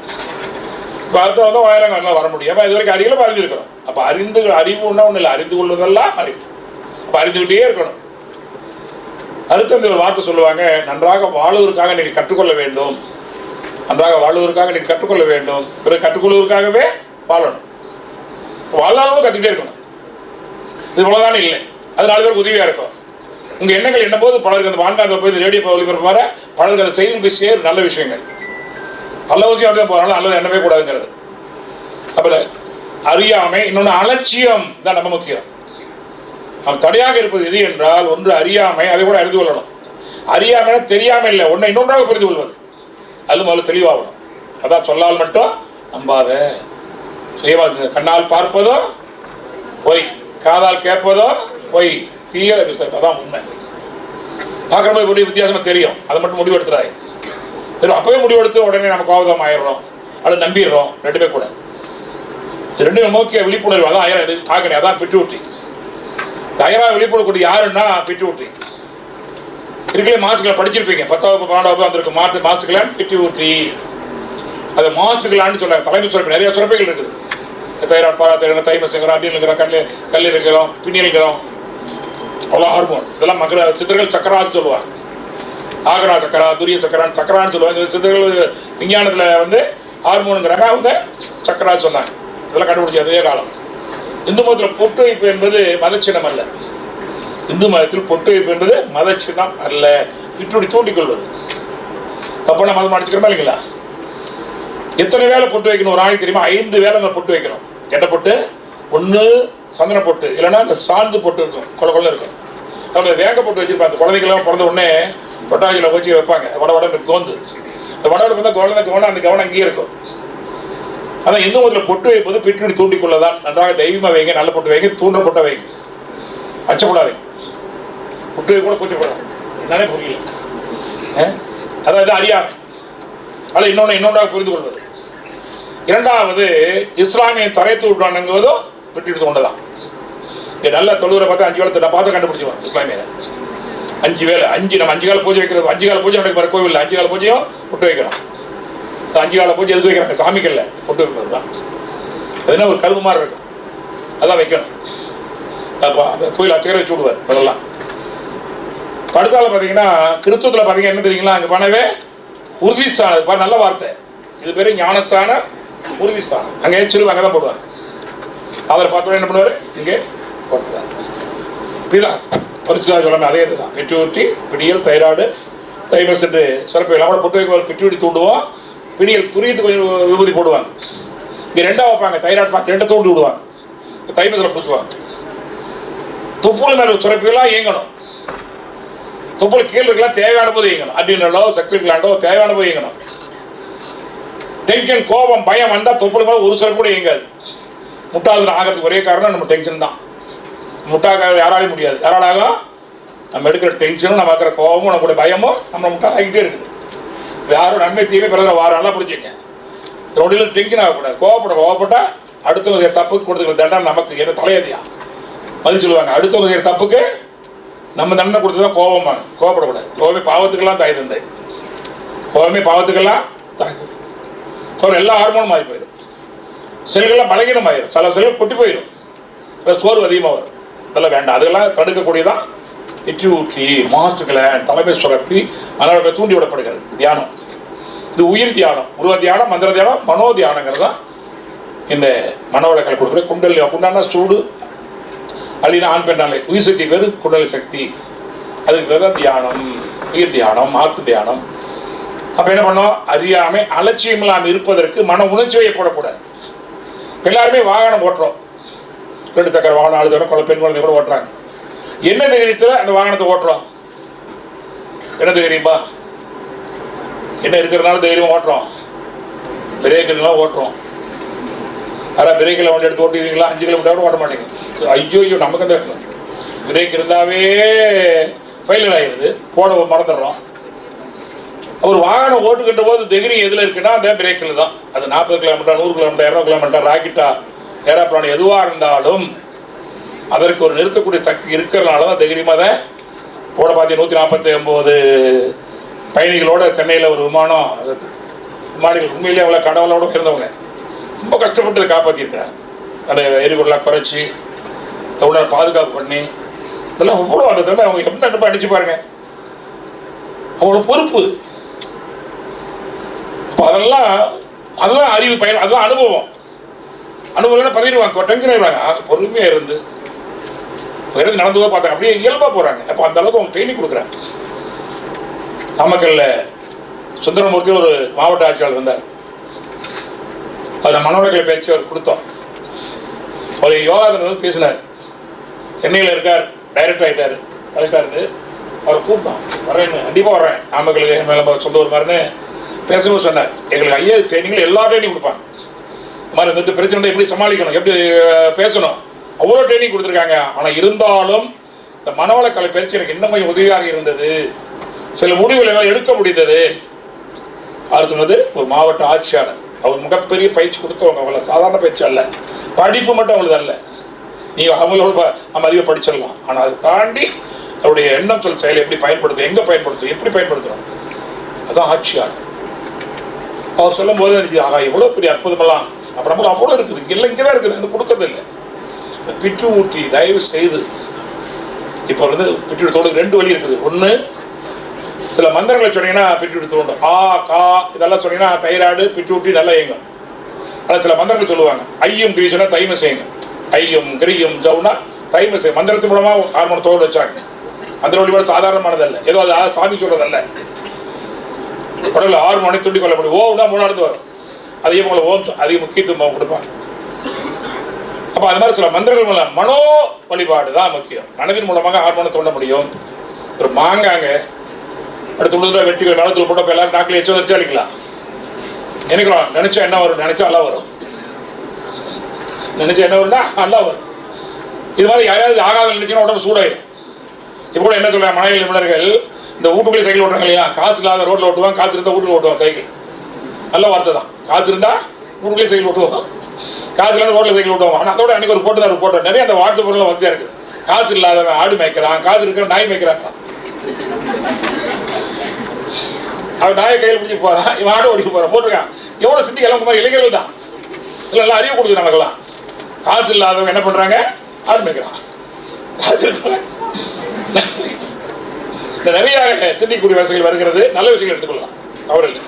இப்போ அடுத்த வந்து 1000 வர முடியும். அப்போ இது வரைக்கும் அறிவில் அறிஞ்சிருக்கிறோம். அப்போ அறிவுன்னா ஒன்றும் இல்லை, அறிந்து கொள்வதெல்லாம் அறிவு. அப்போ அறிந்துக்கிட்டே இருக்கணும். அடுத்து அந்த ஒரு வார்த்தை சொல்லுவாங்க, நன்றாக வாழ்வதற்காக நீங்கள் கற்றுக்கொள்ள வேண்டும். நன்றாக வாழ்வதற்காக நீங்கள் கற்றுக்கொள்ள வேண்டும். பிறகு கற்றுக்கொள்வதற்காகவே வாழணும். வாழ்நாளும் கற்றுக்கிட்டே இருக்கணும். இது இவ்வளோதானே இல்லை, அது 4 பேருக்கு உதவியாக இருக்கும். உங்கள் எண்ணங்கள் என்ன போது பலருக்கு அந்த வான்காலத்தில் போய் ரேடியோ ஒளிபரப்பு வர பலருக்கு அந்த செய்தியில் போய் சேரும் நல்ல விஷயங்கள். நல்ல விஷயம் அப்படி தான் போகிறாலும் நல்லது எண்ணவே கூடாதுங்கிறது. அப்புறம் அறியாமை, இன்னொன்று அலட்சியம் தான் நம்ம முக்கியம். நம்ம தடையாக இருப்பது எது என்றால், ஒன்று அறியாமை, அதை கூட அறிந்து கொள்ளணும். அறியாமை தெரியாமல் இல்லை, ஒன்றை இன்னொன்றாக புரிந்து கொள்வது. அது முதல்ல தெளிவாகணும். அதான் சொல்லால் மட்டும் நம்பாத. சுயமாக கண்ணால் பார்ப்பதோ பொய், காதால் கேட்பதோ பொய், தீர விஷயம். அதான் உண்மை. பார்க்குற போது எப்படி வித்தியாசமாக தெரியும், அதை மட்டும் முடிவெடுத்துறாரு. சரி, அப்போவே முடிவெடுத்து உடனே நம்ம கோபம் ஆயிடுறோம், அதை நம்பிடுறோம். 2மே கூட. 2 நோக்கிய விழிப்புணர்வு. அதான் ஆயிரம் இது ஆகணும். அதான் பிட்யூட்ரி. தயாராக விழிப்புணர்வு யாருன்னா பிட்யூட்ரி. இருக்கலே மாஸ்டர்களை படிச்சிருப்பீங்க, 10வது 12வது வந்திருக்கு. மாஸ்டர்களான் பிட்யூட்ரி. அது மாஸ்டர்களான்னு சொல்லுவாங்க. தலைமை சுரப்பி நிறைய சுரப்பைகள் இருக்குது. தைராய்டு, பாராத்தைராய்டு, தைமஸ் இருக்கிறோம், அடியில் இருக்கிறோம், கல் இருக்கிறோம், பின்னில் இருக்கிறோம். அவ்வளோ ஹார்மோன். இதெல்லாம் மக்கள் சித்தர்கள் சக்கரான்னு சொல்லுவாங்க. ஆகரா சக்கரா, துரிய சக்கரான்னு சக்கரான்னு சொல்லுவாங்க. சித்தர்கள் விஞ்ஞானத்தில் வந்து ஹார்மோனுங்கிறாங்க, அவங்க சக்கரா சொன்னாங்க. இதெல்லாம் கண்டுபிடிச்ச அதே காலம். இந்து மதத்தில் பொட்டு வைப்பு என்பது மதச்சின்னம் அல்ல. இந்து மதத்தில் பொட்டு வைப்பு என்பது மதச்சின்னம் அல்ல. பிட்டுடி தூண்டிக்கொள்வது. தப்பான மதம் அடிச்சுக்கிறோமா இல்லைங்களா? எத்தனை வேலை பொட்டு வைக்கணும் ஒரு ஆணைக்கு தெரியுமா? 5 வேலை நம்ம பொட்டு வைக்கணும். என்ன பொட்டு? ஒன்று சந்தன பொட்டு, இல்லைன்னா இந்த சாந்து பொட்டு இருக்கும், கொலை இருக்கும். நம்ம வேக பொட்டு வச்சுருப்பாங்க. குழந்தைங்களாம் பிறந்த உடனே பொட்டாஜில் வச்சு வைப்பாங்க. வட கோந்து இந்த வடவடை பார்த்தா குழந்தை கவனம், அந்த கவனம் அங்கேயே இருக்கும். அதான் இந்து மதத்தில் பொட்டு வைப்பது பிட்டுடி தூண்டிக்கொள்ளதான். நன்றாக தெய்வமாக வைங்க, நல்ல பொட்டு வைங்க, தூண்டுற பொட்டை வைங்க, அச்சப்படாதீங்க. பொட்டு வை கூட கூச்சப்படாது. என்னன்னே புரியல. அதாவது அறியாமை. அதை இன்னொன்றாக புரிந்து கொள்வது. இரண்டாவது, இஸ்லாமிய தரைத்து விட்டானுங்குவதும் விட்டுட்டு கொண்டதான். இங்கே நல்ல தொழுவரை பார்த்தா 5 வேலை நான் பார்த்து கண்டுபிடிச்சிடுவோம். இஸ்லாமியரை 5 வேலை, நம்ம 5 கால பூஜை வைக்கிறது. 5 கால பூஜை நடக்க பாரு கோவில். 5 கால பூஜையும் பொட்டு வைக்கிறோம். 5 கால பூஜை எதுக்கு வைக்கிறாங்க? சாமிக்கல்ல பொட்டு வைக்கிறது தான். அதுனா ஒரு கரும்பு மாதிரி இருக்கும், அதான் வைக்கணும். அப்போ அந்த கோயில் அச்சகரை வச்சு விடுவார். அதெல்லாம் படுத்தால பார்த்தீங்கன்னா கிறிஸ்துவத்தில் பார்த்தீங்கன்னா என்ன தெரியுங்களா? அங்கே பண்ணவே உறுதிஸ்தானம் பாரு, நல்ல வார்த்தை. இது பேர் ஞானஸ்தானம், உறுதிஸ்தானம். அங்கே சிறுவ அங்கே தான் போடுவாங்க. அதில் பார்த்தோன்னா என்ன பண்ணுவார்? இங்கே போட்டுவார். இதுதான் பரிசுத்தா சொல்லாமல் அதே இதுதான். பிட்டுவட்டி, பிடியல், தைராய்டு, தைமஸ் என்று சுரப்பையில் கூட பொட்டு வைக்க பிட்டுவட்டி தூண்டுவோம். பிடியல் துரியத்துக்கு கொஞ்சம் விபூதி போடுவாங்க. இங்கே 2ஆக வைப்பாங்க. தைராய்டு பார்த்து 2 தூண்டு விடுவாங்க. தைமஸில் பூசுவாங்க. தொப்புள் மேலே சுரப்பையெல்லாம் இயங்கணும். தொப்புள் கீழே இருக்கலாம், தேவையான போது இயங்கணும். அட்ரினலோ சக்தி கிளாண்டோ தேவையான போது இயங்கணும். டென்ஷன், கோபம், பயம் வந்தால் தொப்புள் மேலே ஒரு சில கூட இயங்காது. முட்டாள்தனம் ஆகிறதுக்கு ஒரே காரணம் நம்ம டென்ஷன் தான். முட்டாக யாராலையும் முடியாது. யாராலாகும்? நம்ம எடுக்கிற டென்ஷனும், நம்ம இருக்கிற கோபமும், நம்மளுடைய பயமும் நம்ம முட்டாக ஆகிட்டே இருக்குது. யாரும் நன்மை தீமை பிறகு வாரம் நல்லா புரிஞ்சுங்க. தொழிலும் டென்ஷன் ஆகக்கூடாது. கோவப்பட்டால் அடுத்தவங்க தப்புக்கு கொடுத்துக்கிற தண்டனை நமக்கு என்ன தலையதியா மதிச்சு சொல்லுவாங்க. அடுத்தவங்க செய்கிற தப்புக்கு நம்ம தண்டனை கொடுத்து தான் கோவப்படக்கூடாது. கோவமே பாவத்துக்கெல்லாம் தாய் தந்தை. கோவமே பாவத்துக்கெல்லாம் தாய். கோவம் எல்லா ஹார்மோனும் மாறி போயிடும். செல்கள்லாம் பலகீனம் ஆயிடும். சில செல்கள் கொட்டி போயிடும். சோர்வு அதிகமாக வரும். இதெல்லாம் வேண்டாம். அதெல்லாம் தடுக்கக்கூடியதான் பிட்யூட்ரி, மாஸ்டர் கிளாண்ட், தலைமை சுரப்பி, மனோட தூண்டி விடப்படுகிறது தியானம். இது உயிர் தியானம், உருவ தியானம், மந்திர தியானம், மனோ தியானங்கிறது தான் இந்த மனோவளக்கலை கொடுக்குற குண்டலி. குண்டானா சூடு, அப்படின்னா ஆண் பெண்ணாலே உயிர் சக்தி பேர் குண்டலி சக்தி. அதுக்கு பேர் தான் தியானம், உயிர் தியானம், ஆத்து தியானம். அப்போ என்ன பண்ணோம்? அறியாமை, அலட்சியம் இல்லாமல் இருப்பதற்கு மன உணர்ச்சி வையப்படக்கூடாது. எல்லாருமே வாகனம் ஓட்டுறோம். 2 சக்கர வாகனம், 4 சக்கர பெண் குழந்தை கூட ஓட்டுறாங்க. என்ன தைரியத்தில் அந்த வாகனத்தை ஓட்டுறோம்? என்ன தைரியம்பா? என்ன இருக்கிறதுனால தைரியமாக ஓட்டுறோம்? பிரேக்கெல்லாம் ஓட்டுறோம். ஆனால் பிரேக்கில் வண்டி எடுத்து ஓட்டிடுவீங்களா? 5 கிலோமீட்டர் கூட ஓட்ட மாட்டேங்க. ஐயோ, நமக்கு அந்த பிரேக் இருந்தாவே ஃபெயிலியர் ஆகிடுது, போட மறந்துடுறோம். ஒரு வாகனம் ஓட்டுக்கின்ற போது தைரியம் எதில் இருக்குன்னா அந்த பிரேக்கில் தான். அது 40 கிலோமீட்டர், 100 கிலோமீட்டர், 200 கிலோமீட்டர், ராக்கெட்டா, ஏரோப்ளான் எதுவாக இருந்தாலும் அதற்கு ஒரு நிறுத்தக்கூடிய சக்தி இருக்கிறதுனால தான் தைரியமாக அதை போட. பார்த்தி 149 பயணிகளோட சென்னையில் ஒரு விமானம், விமானிகள் உண்மையிலேயே அவ்வளோ கடவுளோட இருந்தவங்க ரொம்ப கஷ்டப்பட்டு காப்பாற்றிருக்கிறாங்க. அந்த எரிபொருளாக குறைச்சி எவ்வளோ பாதுகாப்பு பண்ணி இதெல்லாம் அவ்வளோ அந்த தடவை அவங்க எப்படி அடிச்சு பாருங்க, அவ்வளோ பொறுப்பு. இப்போ அதெல்லாம் அறிவு பயன், அதுதான் அனுபவம். அனுபவம் பதிடுவாங்க, டென்ஷன் ஆயிடுவாங்க. பொறுமையாக இருந்து நடந்து போய் பார்த்தாங்க, அப்படியே இயல்பாக போகிறாங்க. அப்போ அந்த அளவுக்கு அவங்க ட்ரைனிங் கொடுக்குறாங்க. நாமக்கல்ல சுந்தரமூர்த்தி ஒரு மாவட்ட ஆட்சியாளர் இருந்தார். அவர் மனோரங்களை பயிற்சி அவர் கொடுத்தோம். அவர் யோகாதனை வந்து பேசினார். சென்னையில் இருக்கார், டைரக்டர் ஆகிட்டார், கலெக்டர் இருந்து. அவர் கூப்பிட்டோம், வரேன்னு, கண்டிப்பாக வர்றேன், நாமக்கலுக்கு மேலே சொந்த ஒரு மாதிரின்னு பேசவும் சொன்னார். எங்களுக்கு ஐயா ட்ரைனிங்கில் எல்லா ட்ரைனிங் கொடுப்பாங்க. இந்த மாதிரி வந்துட்டு பிரச்சனை எப்படி சமாளிக்கணும், எப்படி பேசணும், அவ்வளோ ட்ரைனிங் கொடுத்துருக்காங்க. ஆனால் இருந்தாலும் இந்த மனவளக்கலை பயிற்சி எனக்கு இன்னும் கொஞ்சம் உதவியாக இருந்தது. சில முடிவுகள் எல்லாம் எடுக்க முடிந்தது. யார் சொன்னது? ஒரு மாவட்ட ஆட்சியாளர். அவங்க மிகப்பெரிய பயிற்சி கொடுத்தவங்க. அவங்கள சாதாரண பயிற்சி அல்ல, படிப்பு மட்டும் அவங்களுக்கு அல்ல. நீ அவங்களோட நம்ம அதிகம் படிச்சிடலாம். ஆனால் அதை தாண்டி அவருடைய எண்ணம் சொல் செயலை எப்படி பயன்படுத்தும், எங்கே பயன்படுத்தும், எப்படி பயன்படுத்துகிறோம், அதுதான் ஆட்சியாளர். அவர் சொல்லும் போது எனக்கு ஆகா எவ்வளோ பெரிய அற்புதமெல்லாம் அப்புறம் நம்மளும் அவ்வளோ இருக்குது. இல்லை, இங்கே தான் இருக்குது, எனக்கு கொடுக்கறது இல்லை. இந்த பிட்டு ஊற்றி தயவு செய்து இப்போ வந்து பிட்டு தோடு 2 வழி இருக்குது. ஒன்று, சில மந்திரங்களை சொன்னீங்கன்னா பிட்டு தோண்டும். ஆ கா இதெல்லாம் சொன்னீங்கன்னா தைராய்டு பிட்டு ஊட்டி நல்லா இயங்கும். அதில் சில மந்திரங்கள் சொல்லுவாங்க. ஐயும் கிரீஜனா தைம செய்யுங்க, ஐயும் கிரியும் ஜவுனா தைம செய்யும். மந்திரத்தின் மூலமாக ஹார்மோன் தோல் வச்சாங்க. அந்த வழிபாடு சாதாரணமானதல்ல, ஏதோ அது சாமி சொல்றதல்ல. உடலில் ஹார்மோனை துண்டி கொள்ள முடியும். ஓம்னா 3 வரும். அதிகம் உங்களை ஓம் அதிக முக்கியத்துவம் கொடுப்பாங்க. அப்போ அது மாதிரி சில மந்திரங்கள் மூலம் மனோ வழிபாடு தான் முக்கியம். மனதின் மூலமாக ஹார்மோனை தோண்ட முடியும். ஒரு மாங்காங்க அடுத்து உள்ளதில் வெட்டிகள் மேலத்தில் போட்டப்போ எல்லாரும் நாக்கில் எச்சு வச்சு அடிக்கலாம். நினைக்கிறோம், நினைச்சா என்ன வரும்? நினைச்சா எல்லாம் வரும். நினைச்சா என்ன வரும்னா எல்லாம் வரும். இது மாதிரி யாராவது ஆகாத நினைச்சுன்னா உடம்பு சூடாயிரும். இப்போ கூட என்ன சொல்றாங்க மனைவி நிபுணர்கள், இந்த வீட்டுக்குள்ளே சைக்கிள் ஓட்டுறாங்க இல்லையா, காசு இல்லாத ரோட்டில் ஓட்டுவாங்க, காசு இருந்தால் வீட்டில் ஓட்டுவாங்க சைக்கிள். நல்ல வார்த்தை தான். காசு இருந்தால் வீட்டுக்குள்ளே சைக்கிள் ஓட்டுவோம், காசு இல்லாத ரோட்டில் சைக்கிள் ஓட்டுவாங்க. ஆனால் அதோட அன்றைக்கி ஒரு போட்டோம் நிறைய அந்த வாட்ஸ்அப் பொருள் வசதியாக இருக்குது. காசு இல்லாதவன் ஆடு மேய்க்கிறான், காசு இருக்கிற நாய் மேய்க்கிறான். அவன் நாயை கையில் பிடிச்சி போகிறான், இவன் ஆடு ஓடிச்சு போகிறான், போட்டிருக்கான். எவ்வளோ சிந்தி எல்லாம் மாதிரி இளைஞர்கள் தான் இல்லை, எல்லாம் அறிவு கொடுக்குது நமக்கெல்லாம். காசு இல்லாதவங்க என்ன பண்ணுறாங்க? ஆடு மேய்க்கிறான். காசு இந்த நிறைய சிந்திக்கக்கூடிய வசதிகள் வருகிறது. நல்ல விஷயங்கள் எடுத்துக்கொள்ளலாம், அவர் இல்லை.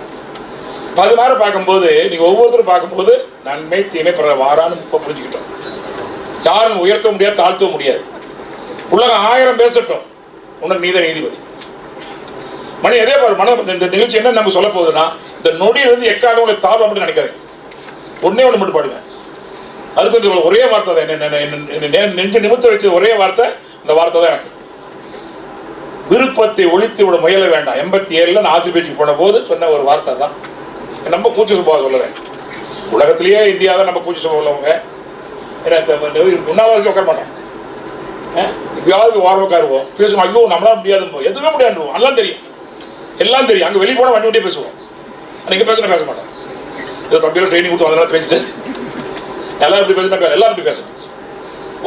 அது மாதிரி பார்க்கும்போது நீங்கள் ஒவ்வொருத்தரும் பார்க்கும்போது நன்மை தீமை பிற வாரான்னு இப்போ புரிஞ்சுக்கிட்டோம். யாரும் உயர்த்த முடியாது, தாழ்த்த முடியாது. உலகம் 1000 பேசட்டும், உனக்கு நீதான் நீதிபதி. மணி அதே மாதிரி இந்த நிகழ்ச்சி என்ன நமக்கு சொல்ல போகுதுன்னா, இந்த நொடியிலிருந்து எக்காக உங்களுக்கு தாழ்வு அப்படின்னு நினைக்காது. ஒன்னே ஒன்று மட்டும் பாடுங்க. அடுத்த ஒரே வார்த்தை தான், என்ன நெஞ்சு நிமித்த வச்சு ஒரே வார்த்தை, இந்த வார்த்தை தான் எனக்கு. விருப்பத்தை ஒழித்து விட முயல வேண்டாம். 87 நான் ஆசிரியர் பேச்சுக்கு போன போது சொன்ன ஒரு வார்த்தை தான். நம்ம கூச்ச சுபாவம் சொல்லுவேன். உலகத்திலேயே இந்தியாவில் நம்ம கூச்ச சுபாவம் உள்ளவங்க. ஏன்னா முன்னாள் உட்கார மாட்டோம், எப்பயாவது ஓரம் உட்காருவோம், பேசுவோம். ஐயோ நம்மளால முடியாது, எதுவுமே முடியாதுவோம். எல்லாம் தெரியும், எல்லாம் தெரியும். அங்கே வெளியே போனால் வண்டி வண்டியே பேசுவோம். அன்றைக்கி பேச மாட்டோம். ஏதோ தம்பியில் ட்ரைனிங் கொடுத்து அதனால பேசிட்டு எல்லாரும் இப்படி பேசினா எல்லாரும் இப்படி பேசணும்.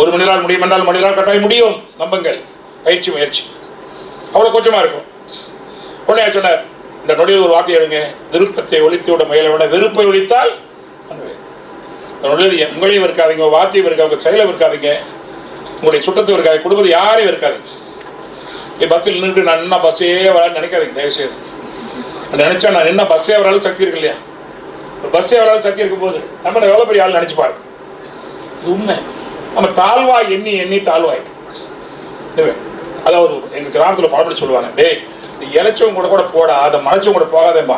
1 மணி நேரம் முடியும் என்றால் மணி நேரம் கட்டாயம் முடியும். நம்புங்கள், பயிற்சி முயற்சி. அவ்வளோ கொஞ்சமாக இருக்கும். உடனே சொன்னார், இந்த நொடியில் ஒரு வார்த்தை எடுங்க, விருப்பத்தை ஒழித்து விட முயல விட வெறுப்பை ஒழித்தால் நொடியில் உங்களையும் இருக்காதீங்க, உங்கள் வார்த்தையும் இருக்காது, உங்கள் செயலும் இருக்காதீங்க, உங்களுடைய சுற்றத்தையும் இருக்காது, குடும்பத்தை யாரையும் இருக்காதீங்க. பஸ்ஸில் நின்றுட்டு நான் என்ன பஸ்ஸே வரான்னு நினைக்காதீங்க தயவுசெய்து. நினைச்சா நான் என்ன பஸ்ஸே வராலும் சக்தி இருக்கு இல்லையா? பஸ்ஸே வராலும் சக்தி இருக்கும் போது நம்ம எவ்வளோ பெரிய ஆள் நினைச்சு பாருங்க. இது உண்மை. நம்ம தாழ்வாய் எண்ணி எண்ணி தாழ்வாயிட்டு. அதான் ஒரு எங்கள் கிராமத்தில் பழமொழி சொல்லுவாங்க, டேய் இந்த இலைச்சவங்க கூட போடா, அதை மலைச்சவங்க கூட போகாதேம்பா.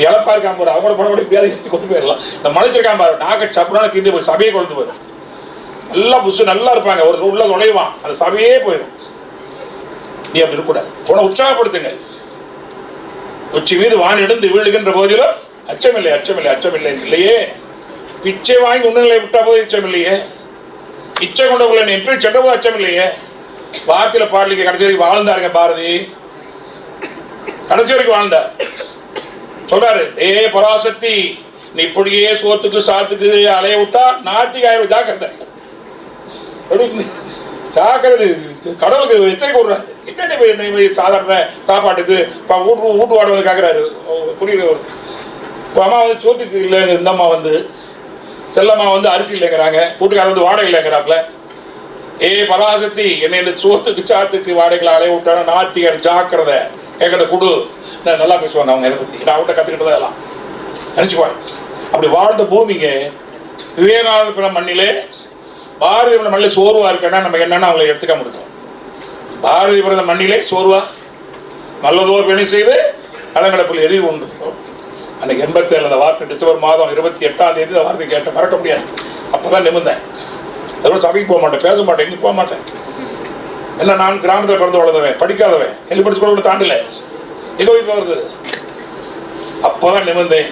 இழப்பா இருக்காம போற அவங்க போட முடியாது, எடுத்து கொண்டு போயிடலாம். இந்த மலைச்சிருக்காம பாரு, நாக்க சப்புறான தீர்ந்து போய் சபையே கொண்டு போயிடும். நல்லா புஷு நல்லா இருப்பாங்க, ஒரு உள்ள நுழைவான், அந்த சபையே போயிடும். நீ அப்படி இருக்கக்கூடாது. உன உற்சாகப்படுத்துங்க. உச்சி மீது வான் எடுந்து வீழுகின்ற போதிலும் அச்சமில்லை அச்சமில்லை அச்சமில்லை இல்லையே. பிச்சை வாங்கி உன்னிலை விட்டா போது அச்சமில்லையே. இச்சை கொண்டவங்களை என்று சென்றபோது அச்சமில்லையே. வார்த்தையில பாடலிங்க கடைசி வரைக்கும் வாழ்ந்தாருங்க பாரதி. கடைசி வரைக்கும் வாழ்ந்தார். சொல்றாரு, ஏ பராசக்தி, நீ இப்படியே சோத்துக்கு சாத்துக்கு அலைய விட்டா நாட்டுக்கு ஆயிரம் ஜாக்கிரதை. ஜாக்கிரதை, கடவுளுக்கு எச்சரிக்கை விடுறாரு. என்ன சாதாரண சாப்பாட்டுக்கு வீட்டு வாட வந்து கேட்குறாரு குடிக்கிறவர். இப்போ அம்மா வந்து சோத்துக்கு இல்லைங்க, இந்த அம்மா வந்து செல்லம்மா வந்து அரிசி இல்லைங்கிறாங்க, வீட்டுக்காரர் வந்து வாடகை இல்லைங்கிறாப்புல. ஏ பராசக்தி, என்னை இந்த சோத்துக்கு சாத்துக்கு வாடகைகளை அலைய விட்டானா நாட்டிகர் ஜாக்கிரதை, கேட்கறத கொடு. நல்லா பேசுவாங்க அவங்க இதை பற்றி. நான் அவங்கள்ட்ட கற்றுக்கிட்டதா எல்லாம் நினச்சி பாரு. அப்படி வாழ்ந்த பூமிங்க. விவேகானந்த பிற மண்ணிலே பாரதி பிறந்த மண்ணிலே சோர்வா இருக்கேன்னா நம்ம என்னன்னா அவங்களை எடுத்துக்காம இருக்கோம். பாரதி பிறந்த மண்ணிலே சோர்வா நல்லதோர் வினை செய்து அலங்கடப்பில் எரிவு உண்டு. அன்னைக்கு 87 அந்த வார்த்தை டிசம்பர் மாதம் 28ஆம் தேதி அந்த வார்த்தை கேட்ட மறக்க முடியாது. அப்போதான் நிமிர்ந்தேன். அதோட சபைக்கு போக மாட்டேன், பேச மாட்டேன், எங்கேயும் போக மாட்டேன். என்ன நான் கிராமத்தில் பிறந்து வளர்ந்தவன், படிக்காதவன், எள்ளி படிச்சு கூட தாண்டல, எங்கே போய் போகிறது. அப்போதான் நிமிர்ந்தேன்.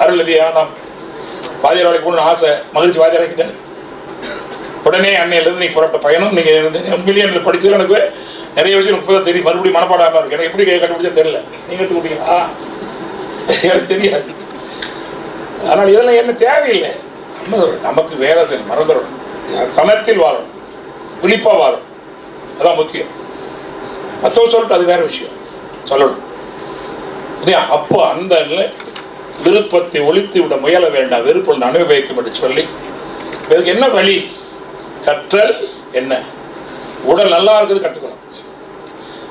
அருள்தியா நான் வாத்தியார் வேலைக்கு போகணும்னு ஆசை, மகிழ்ச்சி வாத்தியார் ஆக்கிட்டார். உடனே அன்னையிலேருந்து நீங்கள் புறப்பட்ட பயணம். நீங்கள் உண்மையிலேயே படிச்சதில் எனக்கு நிறைய விஷயம் எனக்கு இப்போதான் தெரியும். மறுபடியும் மனப்பாடாமல் இருக்கு. எனக்கு எப்படி கண்டுபிடிச்சா தெரியல. நீங்கள் எடுத்து கொடுத்தீங்களா எனக்கு தெரியாது. ஆனால் இதெல்லாம் என்ன தேவையில்லை. நமக்கு வேலை செய்யணும், மறந்துடணும், சமத்தில் வாழணும், விழிப்பாக வாழணும். அதான் முக்கியம். மற்றவங்க சொல்லிட்டு அது வேற விஷயம் சொல்லணும் இல்லையா? அப்போ அந்த விருப்பத்தை ஒழித்து விட முயல வேண்டாம், விருப்பம் அனுபவிக்கும் என்று சொல்லி இதுக்கு என்ன வழி? கற்றல் என்ன? உடல் நல்லா இருக்குது, கற்றுக்கணும்.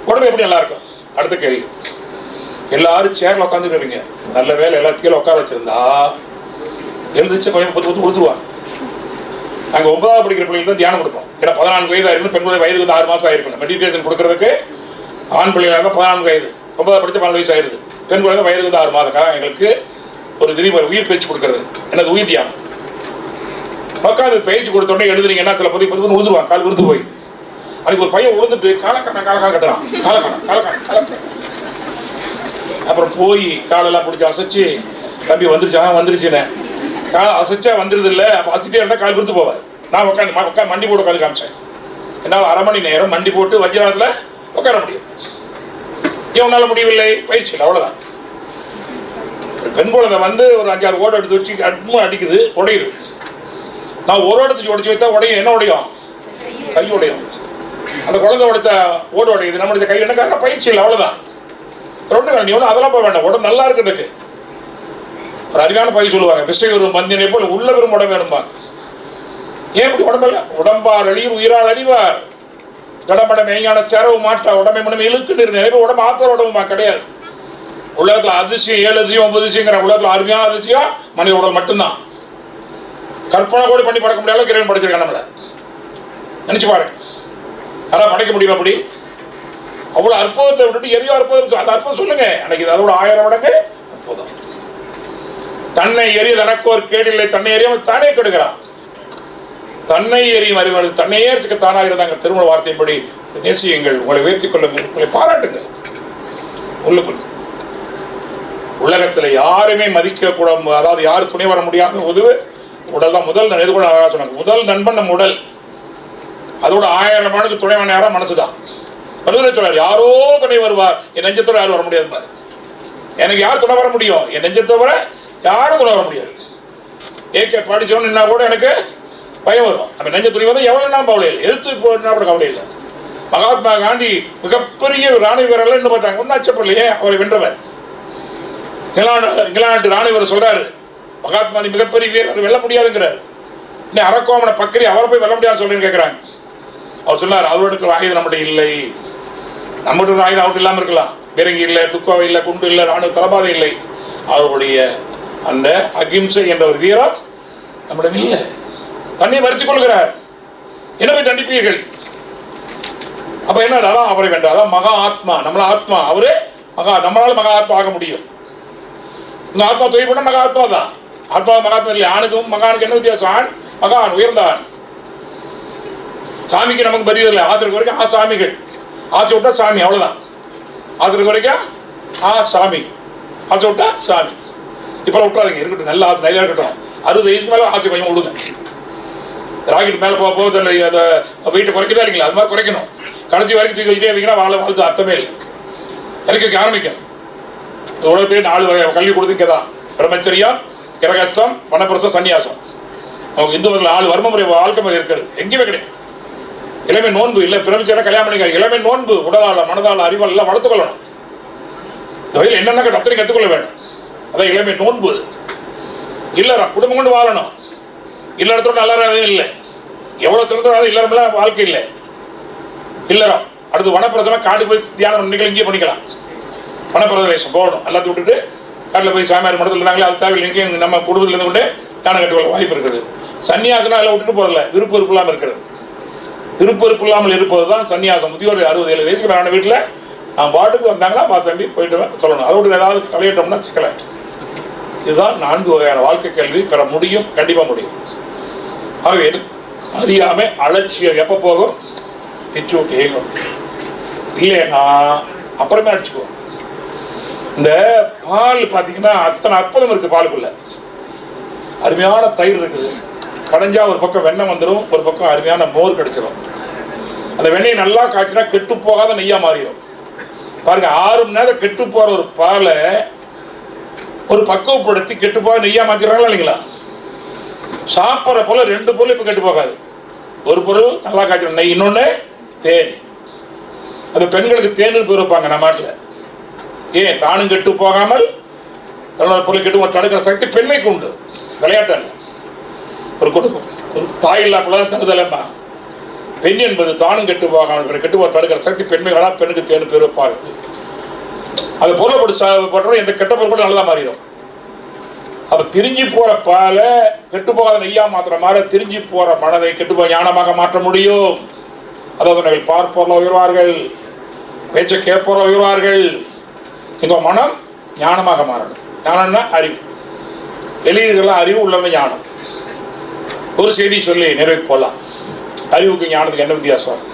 உடம்பு எப்படி நல்லா இருக்கும்? அடுத்த கேள்வி. எல்லாரும் சேர்ல உட்காந்துருக்கீங்க, நல்ல வேலை எல்லாரும் கீழே உட்கார வச்சிருந்தா எழுந்திரிச்சு கொஞ்சம் பத்து கொடுத்துருவாங்க. நாங்கள் 9வது படிக்கிற பிள்ளைகளுக்கு தான் தியானம் கொடுப்போம். ஏன்னா 14 வயதாக இருக்கணும், பெண் குழந்தை வயதுக்கு வந்து 6 மாதம் ஆயிருக்கணும். மெடிடேஷன் கொடுக்கறதுக்கு ஆண் பிள்ளைகளாக இருந்தால் 14 வயது, 9வது படித்த 12 வயசு ஆயிருது. பெண் குழந்தை வயதுக்கு வந்து 6 மாதம். எங்களுக்கு ஒரு விதிமுறை உயிர் பயிற்சி கொடுக்கறது, என்னது உயிர் தியானம். உட்காந்து பயிற்சி கொடுத்தோடனே எழுதுறீங்கன்னா சில பதி உழுதுருவான், கால் விருத்து போய். அதுக்கு ஒரு பையன் உழுந்துட்டு காலக்கான கட்டுறான், காலக்கான. அப்புறம் போய் காலெல்லாம் பிடிச்சி அசைச்சு, தம்பி வந்துருச்சுன்னு காலை அசைச்சா வந்துருது இல்லை. அப்போ அசைட்டே இருந்தால் கால் விருத்து போவார். நான் உட்காந்து மண்டி போட்டு உட்காந்து காமிச்சேன். என்னால் 1/2 மணி நேரம் மண்டி போட்டு வஜ்ராத்தில் உட்கார முடியும். இவனால் முடியவில்லை, பயிற்சியில் அவ்வளோதான். ஒரு பெண் குழந்தை வந்து ஒரு 5-6 ஓடு எடுத்து வச்சு அடிக்குது, உடையுது. நான் ஒரு இடத்துக்கு உடைச்சி வைத்தா உடையும். என்ன உடையும்? கை உடையும். அந்த குழந்தை உடைச்சா ஓடு உடையுது, நம்ம உடைச்ச கை என்ன காரணம்? பயிற்சி இல்லை, அவ்வளோதான். ரெண்டு வேணும், நீ ஒன்றும் அதெல்லாம் போக வேண்டாம். உடம்பு நல்லா இருக்கிறதுக்கு ஒரு அருமையான பயிர் சொல்லுவாங்க, விசையொரு மந்தினை போல் உள்ள பெரும் உடம்பு வேணும்பாங்க. ஏன் இப்படி உடம்புல? உடம்பார் அழியும் உயிரால் அழிவார், கடம்பட மெய்ஞான சேரவு மாட்டா, உடம்பை மனம் இழுக்கு நிறைய உடம்பு ஆத்தோட உடம்புமா கிடையாது. உலகத்தில் அதிசயம் 7 அதிசயம் 9 அதிசயங்கிற உலகத்தில் அருமையான அதிசயம் மனித உடல் மட்டும்தான். கற்பனை கூட பண்ணி படைக்க முடியாத அளவுக்கு இறைவன் படைச்சிருக்கான். நம்மளை நினைச்சு பாருங்க, யாராவது படைக்க முடியுமா? அப்படி அவ்வளோ அற்புதத்தை விட்டுட்டு எதையோ அற்புதம், அந்த அற்புதம் சொல்லுங்க. அன்னைக்கு அதோட 1000 மடங்கு அற்புதம். தன்னை எரிய தனக்கோர் கேடில்லை, தன்னை எறியாமல் தானே கெடுக்கிறான். தன்னை எரியும் அறிவாளர் தன்னையே இருக்க தானாக இருந்தாங்க. திருமண வார்த்தையின்படி நேசியுங்கள், உங்களை உயர்த்திக் கொள்ளுங்கள், உங்களை பாராட்டுங்கள். உள்ளுக்குள் உலகத்தில் யாருமே மதிக்க கூட, அதாவது யாரும் துணை வர முடியாத உதவு உடல் தான். முதல் எதுக்கூட சொன்னாங்க, முதல் நண்பன் நம்ம உடல். அதோட 1000 மடங்கு துணைவன் யாரா மனசு தான். சொல்றாரு, யாரோ துணை வருவார், என் நெஞ்சத்தோட யாரும் வர முடியாது பாரு. எனக்கு யார் துணை வர முடியும்? என் நெஞ்சத்தை வர யாரும் துணை வர முடியாது. ஏகே படிச்சோன்னா கூட எனக்கு பயம் வரும். அப்போ நெஞ்ச துணி வந்து எவ்வளோ கவலை இல்லை, எதிர்த்து போனா கூட கவலை இல்லை. மகாத்மா காந்தி மிகப்பெரிய ராணுவ வீரர்கள் என்ன பார்த்தாங்க, ஒன்றும் அச்சப்படலையே, அவரை வென்றவர். இங்கிலாந்து ராணுவ வீரர் சொல்றாரு, மகாத்மா காந்தி மிகப்பெரிய வீரர், வெல்ல முடியாதுங்கிறார். இன்னும் அரக்கோமனை பக்கரி அவரை போய் வெல்ல முடியாதுன்னு சொல்றேன்னு கேட்குறாங்க. அவர் சொன்னார், அவருக்கு ஆயுதம் நம்மகிட்ட இல்லை. நம்மகிட்ட ஆயுதம் அவருக்கு இல்லாமல் இருக்கலாம். பீரங்கி இல்லை, துக்கோவை இல்லை, குண்டு இல்லை, ராணுவ தளபாதை இல்லை. அவருடைய அந்த அகிம்சை என்ற ஒரு வீரம் நம்மிடம் இல்லை. தன்னை வருத்திக் கொள்கிறார். என்ன போய் தண்டிப்பீர்கள்? அப்ப என்ன? அதான் அவரை வென்றார். அதான் மகா ஆத்மா. நம்மள ஆத்மா அவரு மகா, நம்மளால மகா ஆத்மா ஆக முடியும். இந்த ஆத்மா தொழில் பண்ண மகா ஆத்மா தான். ஆத்மா மகாத்மா இல்லை. ஆணுக்கும் மகானுக்கு என்ன வித்தியாசம்? ஆண் மகான் உயர்ந்த ஆண். சாமிக்கு நமக்கு பரிவு இல்லை. ஆசிரியர் வரைக்கும் சாமிகள். ஆசை விட்டா சாமி, அவ்வளவுதான். ஆசிரியர் வரைக்கும் சாமி, ஆசை விட்டா சாமி. இப்போ விட்டுறாதீங்க, இருக்கட்டும், நல்ல ஆசை நிறையா இருக்கட்டும். 60 வயசுக்கு மேலே ஆசை கொஞ்சம் விடுங்க. ராக்கெட் மேலே போகுது, அந்த வெயிட்டை குறைக்கதா இல்லைங்களா? அது மாதிரி குறைக்கணும். கடைசி வரைக்கும் தூக்கி வச்சுட்டே இருந்தீங்கன்னா வாழ்த்து அர்த்தமே இல்லை. இறக்கி வைக்க ஆரம்பிக்கணும். இந்த உலகத்திலே 4 வகை கல்வி கொடுத்துருக்க தான்: பிரம்மச்சரியம், கிரகஸ்தம், வனப்பிரசம், சன்னியாசம். நமக்கு இந்து மதத்தில் 4 வர்ம முறை வாழ்க்கை முறை இருக்கிறது, எங்கேயுமே கிடையாது. இளமை நோன்பு இல்லை, பிரம்மச்சரியம் கல்யாணம் பண்ணிக்க. இளமை நோன்பு உடலால் மனதால் அறிவால் எல்லாம் வளர்த்துக்கொள்ளணும். இந்த வகையில் என்னென்ன அத்தனை கற்றுக்கொள்ள வேணும். அதான் இளமை நோன்பு. இல்லறம், குடும்பம் கொண்டு வாழணும். இல்லறத்தோட நல்லறவே இல்லை. எவ்வளோ சிறந்தோட இல்லறமெல்லாம் வாழ்க்கை இல்லை. இல்லறம். அடுத்து வனப்பிரசனம், காடு போய் தியானம் நீங்கள் இங்கேயே பண்ணிக்கலாம். வனப்பிரதேசம் போகணும். எல்லாத்தையும் விட்டுட்டு காட்டில் போய் சாமியார் மடத்தில் இருந்தாங்களே, அது தேவையில்லை. இங்கேயும் நம்ம குடும்பத்தில் இருந்து கொண்டு தியானம் கட்டுக்கொள்ள வாய்ப்பு இருக்குது. சன்னியாசனம் எல்லாம் விட்டுட்டு போகிறதில்ல, விருப்பம் இருப்பு இல்லாமல் இருக்கிறது. விருப்பம் இருப்பு இல்லாமல் இருப்பது தான் சன்னியாசம். முதியோர் 60-70 வயசுக்கு மேலான வீட்டில் நான் பாட்டுக்கு வந்தாங்களா தம்பி போயிட்டு சொல்லணும். அதோட ஏதாவது தலையிட்டோம்னா சிக்கலை. இதுதான் 4 வகையான வாழ்க்கை கேள்வி பெற முடியும், கண்டிப்பாக முடியும். ஆகவே அறியாமல் அலட்சியம் எப்போ போகும்? பிச்சு விட்டு ஏகும். இல்லைன்னா அப்புறமே அடிச்சுக்குவோம். இந்த பால் பார்த்தீங்கன்னா அத்தனை அற்புதம் இருக்குது பாலுக்குள்ள. அருமையான தயிர் இருக்குது. கடைஞ்சா ஒரு பக்கம் வெண்ணெய் வந்துடும், ஒரு பக்கம் அருமையான மோர் கிடைச்சிடும். அந்த வெண்ணெயை நல்லா காய்ச்சினா கெட்டு போகாத நெய்யாக மாறிடும். பாருங்க, 6 மணி நேரம் கெட்டு போகிற ஒரு பாலை ஒரு பக்குவப்படுத்தி கெட்டு போக நெய்யாக மாற்றிடுறாங்களா இல்லைங்களா? சாப்பிட்ற போல 2 பொருள் இப்போ கெட்டு போகாது. ஒரு பொருள் நல்லா காய்ச்சிடும் நெய், இன்னொன்று தேன். அந்த பெண்களுக்கு தேன் பேர் வைப்பாங்க நம்ம நாட்டில். ஏன்? தானும் கெட்டு போகாமல் தன்னோட பொருள் கெட்டு தடுக்கிற சக்தி பெண்மைக்கு உண்டு. விளையாட்டு ஒரு குடும்பம், ஒரு தாய் இல்லாமல் தடுதலம்மா. பெண் என்பது தானும் கெட்டு போகாமல் கெட்டு தடுக்கிற சக்தி பெண்மைகளால் பெண்ணுக்கு தேன் பேர் வைப்பாங்க. அது பொருளை போட்டு போட்டோம், எந்த கெட்ட பொருள் கூட நல்லதாக மாறிடும். அப்போ திரிஞ்சு போகிற பாலை கெட்டு போகாத நெய்யா மாத்திர மாதிரி திரிஞ்சு போகிற மனதை கெட்டு போக ஞானமாக மாற்ற முடியும். அதாவது நீங்கள் பார்ப்போரில் உயர்வார்கள், பேச்சை கேட்போரில் உயர்வார்கள். எங்கள் மனம் ஞானமாக மாறணும். ஞானம்னா அறிவு, வெளியிருக்கலாம் அறிவு உள்ளது ஞானம். ஒரு செய்தி சொல்லி நிறைவு போகலாம். அறிவுக்கு ஞானத்துக்கு என்ன வித்தியாசம்?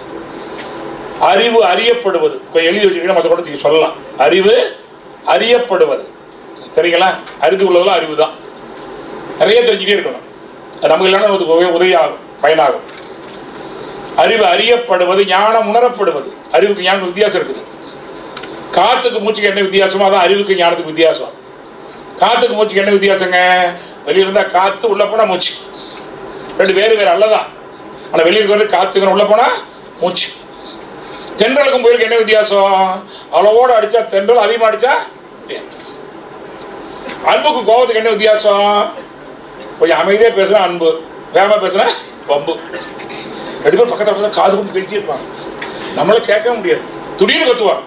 அறிவு அறியப்படுவது எழுதி வச்சுக்கிட்டா மற்ற கூட சொல்லலாம். அறிவு அறியப்படுவது சரிங்களா? அறிந்து உள்ளதெல்லாம் அறிவு தான். நிறைய தெரிஞ்சுட்டே இருக்கணும். நமக்கு இல்லைன்னா உதவியாகும், பயனாகும். அறிவு அறியப்படுவது, ஞானம் உணரப்படுவது. அறிவுக்கு ஞானம் வித்தியாசம் இருக்குது. காற்றுக்கு மூச்சுக்கு என்ன வித்தியாசமோ அதான் அறிவுக்கு ஞானத்துக்கு வித்தியாசம். காற்றுக்கு மூச்சுக்கு என்ன வித்தியாசங்க? வெளியே இருந்தால் காற்று, உள்ளே போனால் மூச்சு. ரெண்டு வேறு வேறு அல்லதான். ஆனால் வெளியே இருக்கிற காற்றுக்கு உள்ளே போனால் மூச்சு. தென்றலுக்கும் புயலுக்கு என்ன வித்தியாசம்? அளவோடு அடித்தா தென்றல், அதிகமாக அடித்தா புயல். அன்புக்கு கோபத்துக்கு என்ன வித்தியாசம்? கொஞ்சம் அமைதியாக பேசுனா அன்பு, வேகமாக பேசுனா வம்பு. ரெண்டு பேரும் பக்கத்தில் பக்கத்தில் காது கொண்டு பேசிட்டே இருப்பாங்க. நம்மளை கேட்க முடியாது, திடீர்னு கத்துவாங்க.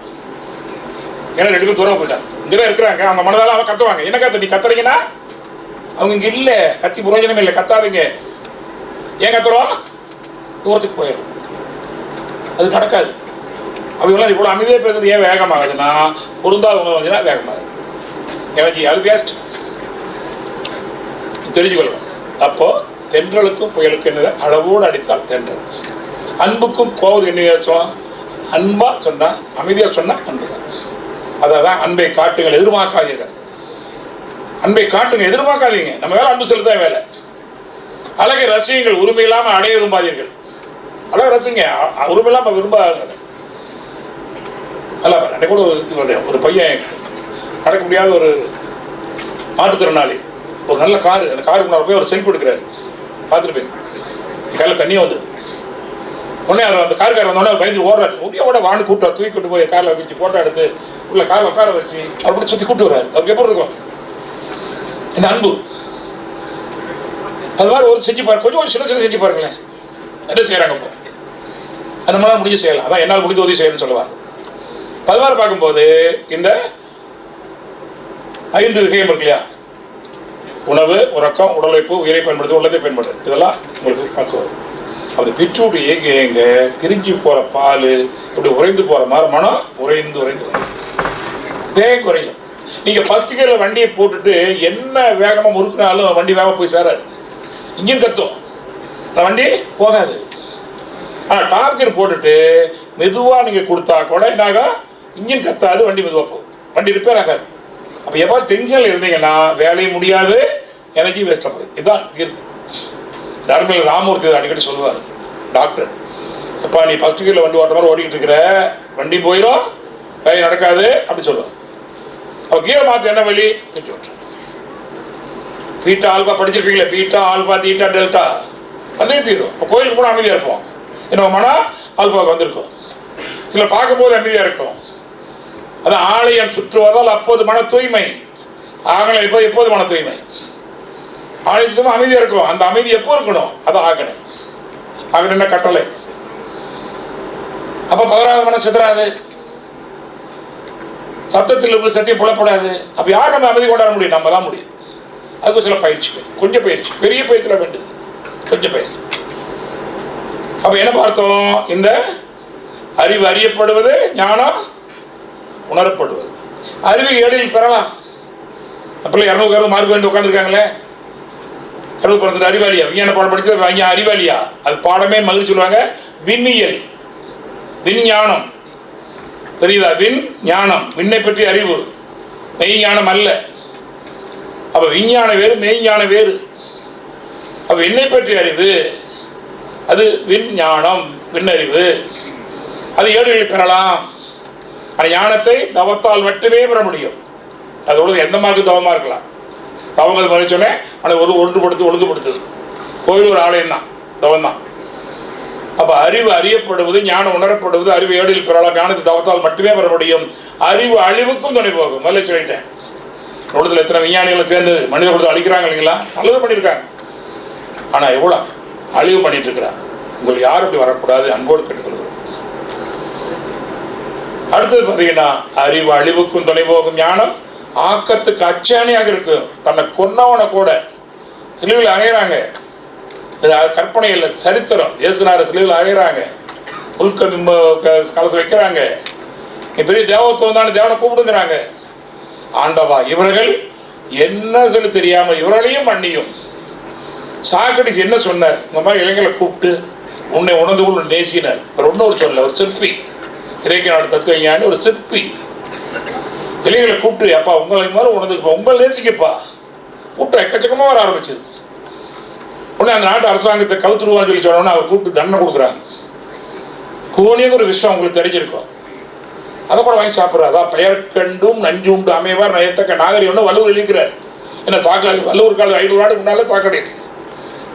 ஏன்னா ரெண்டு பேரும் தூரம் போயிட்டாங்க, இங்கே தான் இருக்கிறாங்க. அவங்க மனதால அவங்க கத்துவாங்க. என்ன கத்து? நீ கத்துறீங்கன்னா அவங்க இங்கே இல்லை, கத்தி பிரயோஜனமே இல்லை, கத்தாதீங்க. ஏன் கத்துறோம்? தூரத்துக்கு போயிடும். அது நடக்காது. அவங்களாம் இவ்வளோ அமைதியாக பேசுறது ஏன் வேகமாகுதுன்னா, பொருந்தாத உணவு வந்துன்னா வேகமாகுது. எனர்ஜி அது வேஸ்ட். தெரிஞ்சுக்கொள்ளணும். அப்போது தென்றலுக்கும் புயலுக்கும் என்ன? அளவோடு அடித்தால் தென்றல். அன்புக்கும் கோவத்துக்கு என்ன வித்தியாசம்? அன்பாக சொன்னால், அமைதியாக சொன்னால் அன்பு தான். அதான் அன்பை காட்டுங்கள், எதிர்பார்க்காதீர்கள். அன்பை காட்டுங்க, எதிர்பார்க்காதீங்க. நம்ம வேலை அன்பு செலுத்த வேலை. அழகை ரசியுங்கள், உரிமை இல்லாமல் அடைய விரும்பாதீர்கள். அழகை ரசிங்க, உரிமை இல்லாமல் விரும்பாதீர்கள். நல்லா அன்றைக்கு கூட ஒரு பையன் நடக்க முடியாத ஒரு மாற்றுத்திறனாளி, ஒரு நல்ல காரு, அந்த காருக்கு முன்னாடி போய் ஒரு செல்ஃப் எடுக்கிறாரு. பார்த்துருப்பேன். கையில் தண்ணியும் வந்தது. உடனே அந்த காருக்காரர் வந்தோடனே பயந்து ஓடுறாரு. ஓட வாண்டு கூட்டு தூக்கி கொண்டு போய் காரில் வச்சு ஃபோட்டோ எடுத்து உள்ள காரில் உட்கார வச்சு அவர் கூட சுற்றி கூப்பிட்டு வர்றாரு. அவருக்கு எப்படி இருக்கும் இந்த அன்பு? அது மாதிரி ஒரு செஞ்சு பாருங்க, கொஞ்சம் சின்ன சின்ன செஞ்சு பாருங்களேன். என்ன செய்கிறாங்க இப்போ? அது நம்மளால் முடிஞ்சு செய்யலாம். அதான் என்னால் முடிஞ்ச உதவி செய்யணும்னு சொல்லுவார். அது மாதிரி பார்க்கும்போது இந்த 5 விஷயம் இருக்கு இல்லையா? உணவு, உறக்கம், உடலுழைப்பு, உயிரை பயன்படுத்து, உள்ளதை பயன்படுத்து. இதெல்லாம் உங்களுக்கு பக்குவம். அப்படி பிச்சுட்டு ஏங்க ஏங்க திரிஞ்சு போகிற பால் இப்படி உறைந்து போகிற மாதிரி மனம் உறைந்து உறைந்து வரும். வேகம் குறையும். நீங்கள் ஃபஸ்ட்டு கியரில் வண்டியை போட்டுட்டு என்ன வேகமாக முறுக்கினாலும் வண்டி வேகமாக போய் சேராது. இன்ஜின் கத்தும், வண்டி போகாது. ஆனால் டாப் கியர் போட்டுட்டு மெதுவாக நீங்கள் கொடுத்தா கூட என்னாக இன்ஜின் கத்தாது, வண்டி மெதுவாக போகும், வண்டி ரிப்பேர் ஆகாது. அப்போ எப்போ டென்ஷனில் இருந்தீங்கன்னா வேலையும் முடியாது, எனர்ஜி வேஸ்ட்டாக போகுது. இதுதான் இருக்கு. தர்மேல் ராமூர்த்தி அடிக்கடி சொல்லுவார், டாக்டர், எப்பா நீ ஃபஸ்ட்டு கியரில் வண்டி ஓட்டுற மாதிரி ஓடிக்கிட்டு இருக்கிற, வண்டி போயிடும், வேலை நடக்காது அப்படி சொல்லுவார். அப்போ கியரை மாற்ற என்ன வழி? கட்டி ஓட்டு. பீட்டா ஆல்பா படிச்சிருக்கீங்களே, பீட்டா ஆல்பா தீட்டா டெல்டா, அதே தீரும். இப்போ கோயிலுக்கு போனால் அமைதியாக இருப்போம், என்ன மனம் ஆல்பாவுக்கு வந்திருக்கும். சில பார்க்கும்போது அமைதியாக இருக்கும். அதான் ஆலயம் சுற்றுவதால் அப்போது மன தூய்மை. ஆகலை எப்போது மன தூய்மை? ஆலயம் சுத்தமாக அமைதியாக இருக்கும். அந்த அமைதி எப்போ இருக்கணும்? அதான் ஆகணை. ஆகணைன்னா கட்டளை. அப்போ 11வது மனம் சிதறாது, சத்தத்தில் இருந்து சத்தியம் புலப்படாது. அப்போ யார் நம்ம அமைதி கொண்டாட முடியும்? நம்ம தான் முடியும். அதுக்கு சில பயிற்சிகள், கொஞ்சம் பயிற்சி, பெரிய பயிற்சியில் வேண்டியது கொஞ்சம் பயிற்சி. அப்போ என்ன பார்த்தோம்? இந்த அறிவு அறியப்படுவது, ஞானம் உணரப்படுவது. அறிவு ஏழில் பெறலாம். அப்பெல்லாம் 200 மார்க் வேண்டி உட்காந்துருக்காங்களே, 60% அறிவாளியா? விஞ்ஞான பாடம் படிச்சது அறிவாளியா? அது பாடமே மகிழ்ச்சி சொல்லுவாங்க. விண்ணியல், விஞ்ஞானம், பெரியதா? விண் ஞானம், விண்ணை பற்றி அறிவு, மெய்ஞானம் அல்ல. அப்போ விஞ்ஞானம் வேறு, மெய்ஞானம் வேறு. அப்போ விண்ணை பற்றி அறிவு அது விஞ்ஞானம், விண்ணறிவு. அது ஏடுகளில் பெறலாம். ஆனால் ஞானத்தை தவத்தால் மட்டுமே பெற முடியும். அதோட எந்த மார்க்கு தவமாக இருக்கலாம். தவங்கள் மகிழ்ச்சோன்னே ஆனால் ஒழுங்குபடுத்துது. கோயில் ஒரு ஆலயம் தான், தவம் தான். அப்போ அறிவு அறியப்படுவது, ஞானம் உணரப்படுவது, அறிவு ஏடில் பெறலாம். ஞானத்தை தவத்தால் மட்டுமே பெற முடியும். அறிவு அழிவுக்கும் துணை போகும். முதல்ல சொல்லிட்டேன். உலகத்தில் எத்தனை விஞ்ஞானிகளை சேர்ந்து மனித குலத்தை அழிக்கிறாங்க இல்லைங்களா? நல்லது பண்ணியிருக்காங்க. ஆனால் எவ்வளோ அழிவு பண்ணிட்டு இருக்கிறாங்க. உங்களுக்கு யாரும் இப்படி வரக்கூடாது, அன்போடு கேட்டுக்கொள்கிறோம். அடுத்தது பார்த்தீங்கன்னா அறிவு அழிவுக்கும் துணை போகும், ஞானம் ஆக்கத்துக்கு அச்சாணியாக இருக்கும். தன்னை கொன்னவனை கூட சிலுவையில் அறையிறாங்க. இது கற்பனை இல்லை, சரித்திரம். இயேசுநாதர் சிலுவையில் அறையிறாங்க, உள்கபிம்ப கலசம் வைக்கிறாங்க. நீ பெரிய தேவத்துவம் தானே, தேவனை கூப்பிடுங்கிறாங்க. ஆண்டவா, இவர்கள் என்ன சொல்லி தெரியாமல் இவர்களையும் மன்னியும். சாக்ரடீஸ் என்ன சொன்னார்? இந்த மாதிரி இளைஞர்களை கூப்பிட்டு உன்னை உணர்ந்து கொள்ள நேசினார். ஒரு இன்னொரு சொல்ல, ஒரு சிற்பி, கிரேக்க நாடு தத்துவ ஞானி, ஒரு சிற்பி இளைஞர்களை கூப்பிட்டு, அப்பா உங்களை மாதிரி உணர்ந்துக்குப்பா, உங்களை நேசிக்கப்பா கூப்பிட்டு எக்கச்சக்கமாக வர ஆரம்பிச்சது. உடனே அந்த நாட்டு அரசாங்கத்தை கவுத்துருவான்னு சொல்லி சொன்னோன்னா அவர் கூப்பிட்டு தண்டனை கொடுக்குறாங்க. கோணியங்க ஒரு விஷயம் உங்களுக்கு தெரிஞ்சிருக்கும், அதை கூட வாங்கி சாப்பிட்றாரு. அதான் பெயர் கண்டும் நஞ்சு உண்டு அமைவார் நயத்தக்க நாகரிகம்னு வள்ளுவர் எழுதிக்கிறார். ஏன்னா வள்ளுவர் காலம் 500 ஆண்டு முன்னாலே சாக்ரடீஸ்.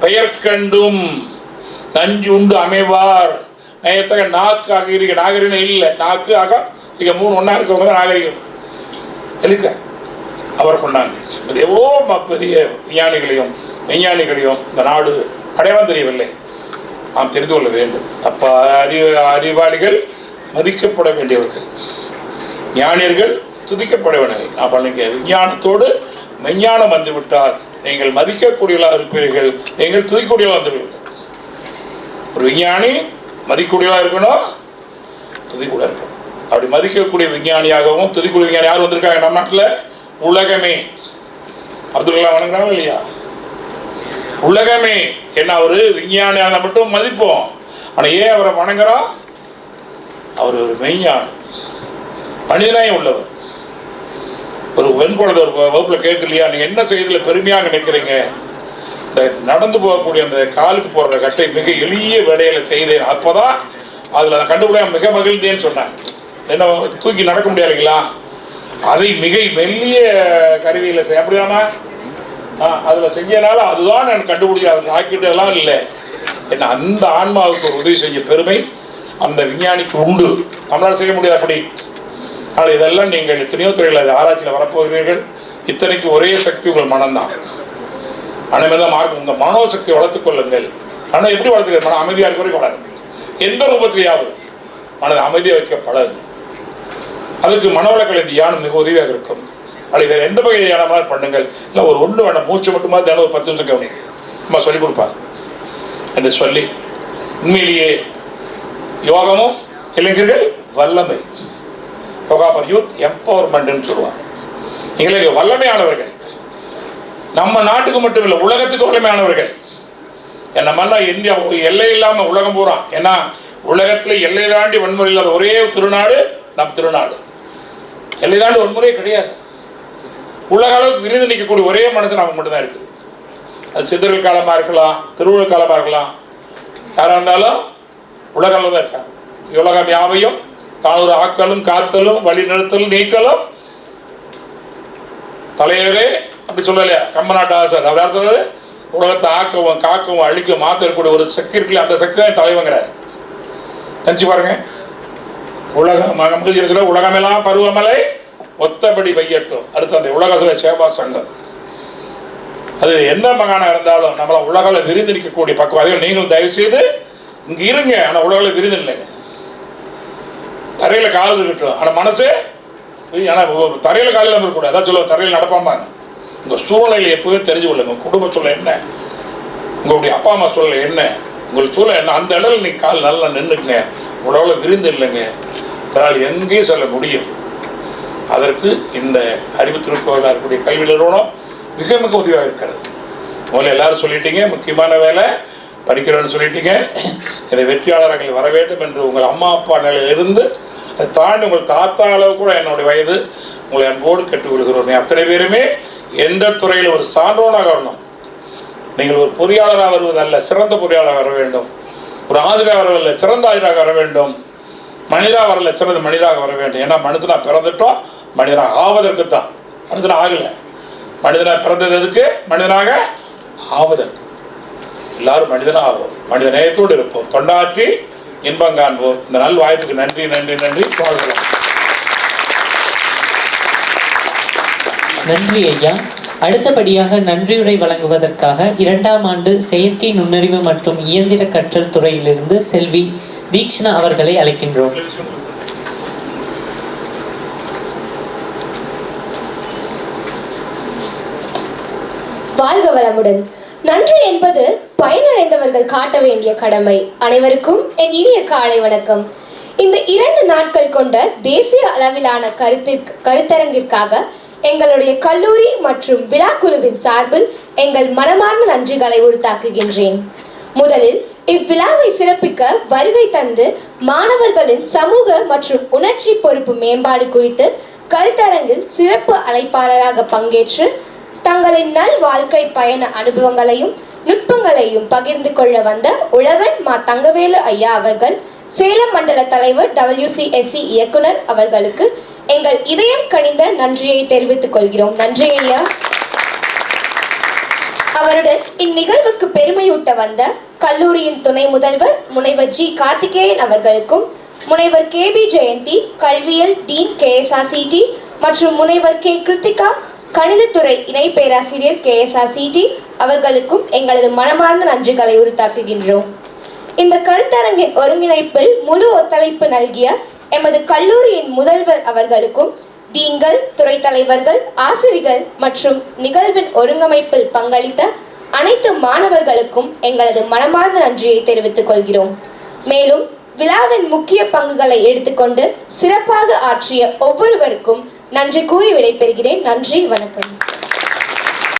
பெயர் கண்டும் நஞ்சு உண்டு அமைவார் நயத்தக்க நாக்காக இருக்க நாகரிகம் இல்லை, நாக்கு ஆக இங்கே 3 ஒன்றா இருக்கவங்க தான் நாகரிகம் எழுதிக்கிறார். அவர் கொண்டாங்க. எவ்வளோ பெரிய விஞ்ஞானிகளையும் விஞ்ஞானிகளையும் இந்த நாடு அடையாளம் தெரியவில்லை, நாம் தெரிந்து கொள்ள வேண்டும். அப்போ அறிவாளிகள் மதிக்கப்பட வேண்டியவர்கள், ஞானியர்கள் துதிக்கப்பட வேண்டியவர்கள். அப்போ நீங்கள் விஞ்ஞானத்தோடு மெஞ்ஞானம் வந்துவிட்டால் நீங்கள் மதிக்கக்கூடியவர்களாக இருப்பீர்கள், நீங்கள் துதிக்கூடியவர்களாக வந்துடுவீர்கள். ஒரு விஞ்ஞானி மதிக்கக்கூடியவராக இருக்கணும், துதிக்கூட இருக்கணும். அப்படி மதிக்கக்கூடிய விஞ்ஞானியாகவும் துதிக்கூடிய விஞ்ஞானி யார் வந்திருக்காங்க நம்ம நாட்டில்? உலகமே. அப்துல் கலாம் வணங்குறாங்க இல்லையா? உலகமே. என்ன அவர் விஞ்ஞானியாக மட்டும் மதிப்போம், ஆனால் ஏன் அவரை வணங்குறோம்? அவர் ஒரு மெய்ஞானி, மனிதனாயம் உள்ளவர். ஒரு பெண் குழந்தை ஒரு வகுப்பில் கேட்கலையா, நீங்கள் என்ன செய்ததில் பெருமையாக நிற்கிறீங்க? இந்த நடந்து போகக்கூடிய அந்த காலுக்கு போடுற கட்டை மிக எளிய வேலையில் செய்தேன், அப்போ தான் அதில் கண்டுபிடிக்க மிக மகிழ்ந்தேன்னு சொன்னாங்க. என்ன தூக்கி நடக்க முடியாதுங்களா? அதை மிக மெல்லிய கருவியில் செய்ய அப்படியாமா அதில் செஞ்சனால அதுதான் நான் கண்டுபிடிக்க அதை ஆக்கிட்டதெல்லாம் இல்லை. என்ன அந்த ஆன்மாவுக்கு உதவி செஞ்ச பெருமை அந்த விஞ்ஞானிக்கு உண்டு, நம்மளால் செய்ய முடியாது அப்படி. ஆனால் இதெல்லாம் நீங்கள் எத்தனையோ துறையில் அது ஆராய்ச்சியில் வரப்போகிறீர்கள். இத்தனைக்கு ஒரே சக்தி உங்கள் மனம்தான். மனமே தான் மார்க்கம். உங்கள் மனோசக்தியை வளர்த்துக் கொள்ளுங்கள். மனம் எப்படி வளர்த்துக்க? மனம் அமைதியாக இருக்க வரைக்கும் வளரும். எந்த ரூபத்திலேயாவது மனதை அமைதியாக வைக்க பழகு. அதுக்கு மனவளக்கலை தியானம் மிக உதவியாக இருக்கும். அப்படி வேறு எந்த வகை தியானமாக பண்ணுங்கள். இல்லை ஒரு ஒன்று வேண்டாம், மூச்சு மட்டுமா தியானம் ஒரு 10 நிமிஷம் கவனி அம்மா சொல்லிக் கொடுப்பாங்க என்று சொல்லி, உண்மையிலேயே யோகமும் இளைஞர்கள் வல்லமை, யோகா ஃபார் யூத் எம்பவர்மெண்ட்னு சொல்லுவாங்க. நீங்களே வல்லமையானவர்கள், நம்ம நாட்டுக்கு மட்டும் இல்லை உலகத்துக்கு வல்லமையானவர்கள். நம்மெல்லாம் இந்தியா எல்லை இல்லாமல் உலகம் போகிறோம். ஏன்னா உலகத்தில் எல்லை தாண்டி வன்முறை இல்லாத ஒரே திருநாடு நம் திருநாடு. எல்லை தாண்டி வன்முறையே கிடையாது. உலக அளவுக்கு விருது நிற்கக்கூடிய ஒரே மனுஷன் அவங்க மட்டும்தான் இருக்குது. அது சித்தர்கள் காலமாக இருக்கலாம், திருவள்ளுவர் காலமாக இருக்கலாம், யாராக இருந்தாலும் உலக அளவு தான் இருக்காங்க. உலகம் யாவையும் தானொரு ஆக்கலும் காத்தலும் வழி நிறுத்தலும் நீக்கலும் தலைவரே அப்படி சொல்லலையா கம்மநாட்டு ஆசர். அவர் யார் சொல்றது? உலகத்தை ஆக்கவும் காக்கவும் அழிக்கவும் மாற்ற இருக்கக்கூடிய ஒரு சக்தி இருக்குல்ல, அந்த சக்தி தான் தலைவங்கிறார். நினச்சி பாருங்க. உலகம் உலகமெல்லாம் பருவமலை ஒத்தபடி பெய்யட்டும். அடுத்து அந்த உலக சேவா சங்கம், அது எந்த மகானாக இருந்தாலும் நம்மளை உலகில் விரிந்து நிற்கக்கூடிய பக்கம். அதே நீங்களும் தயவு செய்து இங்கே இருங்க, ஆனால் உலகில் விரிந்து இல்லைங்க. தரையில் கால் இருக்கட்டும், ஆனால் மனசு ஆனால் தரையில் காலையில் இருக்கக்கூடாது. அதான் சொல்லுவோம், தரையில் நடப்பாம்பாங்க. உங்கள் சூழ்நிலை எப்போவே தெரிஞ்சு கொள்ளுங்க. உங்கள் குடும்ப சூழ்நிலை என்ன, உங்களுடைய அப்பா அம்மா சூழ்நிலை என்ன, உங்களுக்கு சூழ்நிலை என்ன, அந்த இடத்துல நீங்கள் கால் நல்லா நின்றுக்குங்க. உலகில் விரிந்து இல்லைங்க, உங்களால் எங்கேயும் சொல்ல முடியும். அதற்கு இந்த அறிவு திருக்கோவிலாக இருக்கக்கூடிய கல்வி நிறுவனம் மிக மிக உதவியாக இருக்கிறது. முதல்ல எல்லாரும் சொல்லிட்டீங்க, முக்கியமான வேலை படிக்கிறோன்னு சொல்லிட்டீங்க. இதை வெற்றியாளர்கள் வர வேண்டும் என்று உங்கள் அம்மா அப்பா நிலையிலிருந்து அதை தாண்டி உங்கள் தாத்தா அளவு கூட என்னுடைய வயது உங்களை அன்போடு கேட்டுக்கொள்கிறோம். அத்தனை பேருமே எந்த துறையில் ஒரு சான்றோனாக வரணும். நீங்கள் ஒரு பொறியாளராக வருவதல்ல, சிறந்த பொறியாளராக வர வேண்டும். ஒரு ஆசிரியராக வரவில்லை, சிறந்த ஆசிரியராக வர வேண்டும். மனிதராக வரல, சிறந்த மனிதராக வர வேண்டும். ஏன்னா மனிதனாக பிறந்துட்டோம், மனிதனாக ஆவதற்கு தான். மனிதனாக ஆகலை, மனிதனாக பிறந்தது எதுக்கு? மனிதனாக ஆவதற்கு. எல்லாரும் மனிதனாக ஆவோம், மனித நேயத்தோடு இருப்போம், தொண்டாற்றி இன்பம் காண்போம். இந்த நல் வாய்ப்புக்கு நன்றி நன்றி நன்றி. வாழ்கிறோம். நன்றி ஐயா. அடுத்தபடியாக நன்றியுரை வழங்குவதற்காக 2ஆம் ஆண்டு செயற்கை நுண்ணறிவு மற்றும் இயந்திர கற்றல் துறையிலிருந்து செல்வி தீக்ஷணா அவர்களை அழைக்கின்றோம். வாழ்க வளமுடன். நன்றி என்பது பயனடைந்தவர்கள் காட்ட வேண்டிய கடமை. அனைவருக்கும் என் இனிய காலை வணக்கம். இந்த 2 நாட்கள் கொண்ட தேசிய அளவிலான கருத்தரங்கிற்காக எங்களுடைய கல்லூரி மற்றும் விழாக்குழுவின் சார்பில் எங்கள் மனமார்ந்த நன்றிகளை உரித்தாக்குகின்றேன். முதலில் இவ்விழாவை சிறப்பிக்க வருகை தந்து மாணவர்களின் சமூக மற்றும் உணர்ச்சி பொறுப்பு மேம்பாடு குறித்து கருத்தரங்கில் சிறப்பு அழைப்பாளராக பங்கேற்று தங்களின் நல் வாழ்க்கை பயண அனுபவங்களையும் நுட்பங்களையும் பகிர்ந்து கொள்ள வந்த உழவன் மா தங்கவேலு ஐயா அவர்கள், சேலம் மண்டல தலைவர் WCSC இயக்குனர் அவர்களுக்கு எங்கள் இதயம் கனிந்த நன்றியை தெரிவித்துக் கொள்கிறோம். நன்றி ஐயா. அவருடன் இந்நிகழ்வுக்கு பெருமையூட்ட வந்த கல்லூரியின் துணை முதல்வர் முனைவர் G. கார்த்திகேயன் அவர்களுக்கும், முனைவர் KB ஜெயந்தி கல்வியல் டீன் KSRCT மற்றும் முனைவர் K. கிருத்திகா கணிதத்துறை இணை பேராசிரியர் KSRCT அவர்களுக்கும் எங்களது மனமார்ந்த நன்றிகளை உரித்தாக்குகின்றோம். இந்த கருத்தரங்கின் ஒருங்கிணைப்பில் முழு ஒத்துழைப்பு நல்கிய எமது கல்லூரியின் முதல்வர் அவர்களுக்கும், டீன்கள், துறை தலைவர்கள், ஆசிரியர்கள் மற்றும் நிகழ்வின் ஒருங்கமைப்பில் பங்களித்த அனைத்து மாணவர்களுக்கும் எங்களது மனமார்ந்த நன்றியை தெரிவித்துக் கொள்கிறோம். மேலும் விழாவின் முக்கிய பங்குகளை எடுத்துக்கொண்டு சிறப்பாக ஆற்றிய ஒவ்வொருவருக்கும் நன்றி கூறி விடைபெறுகிறேன். நன்றி, வணக்கம்.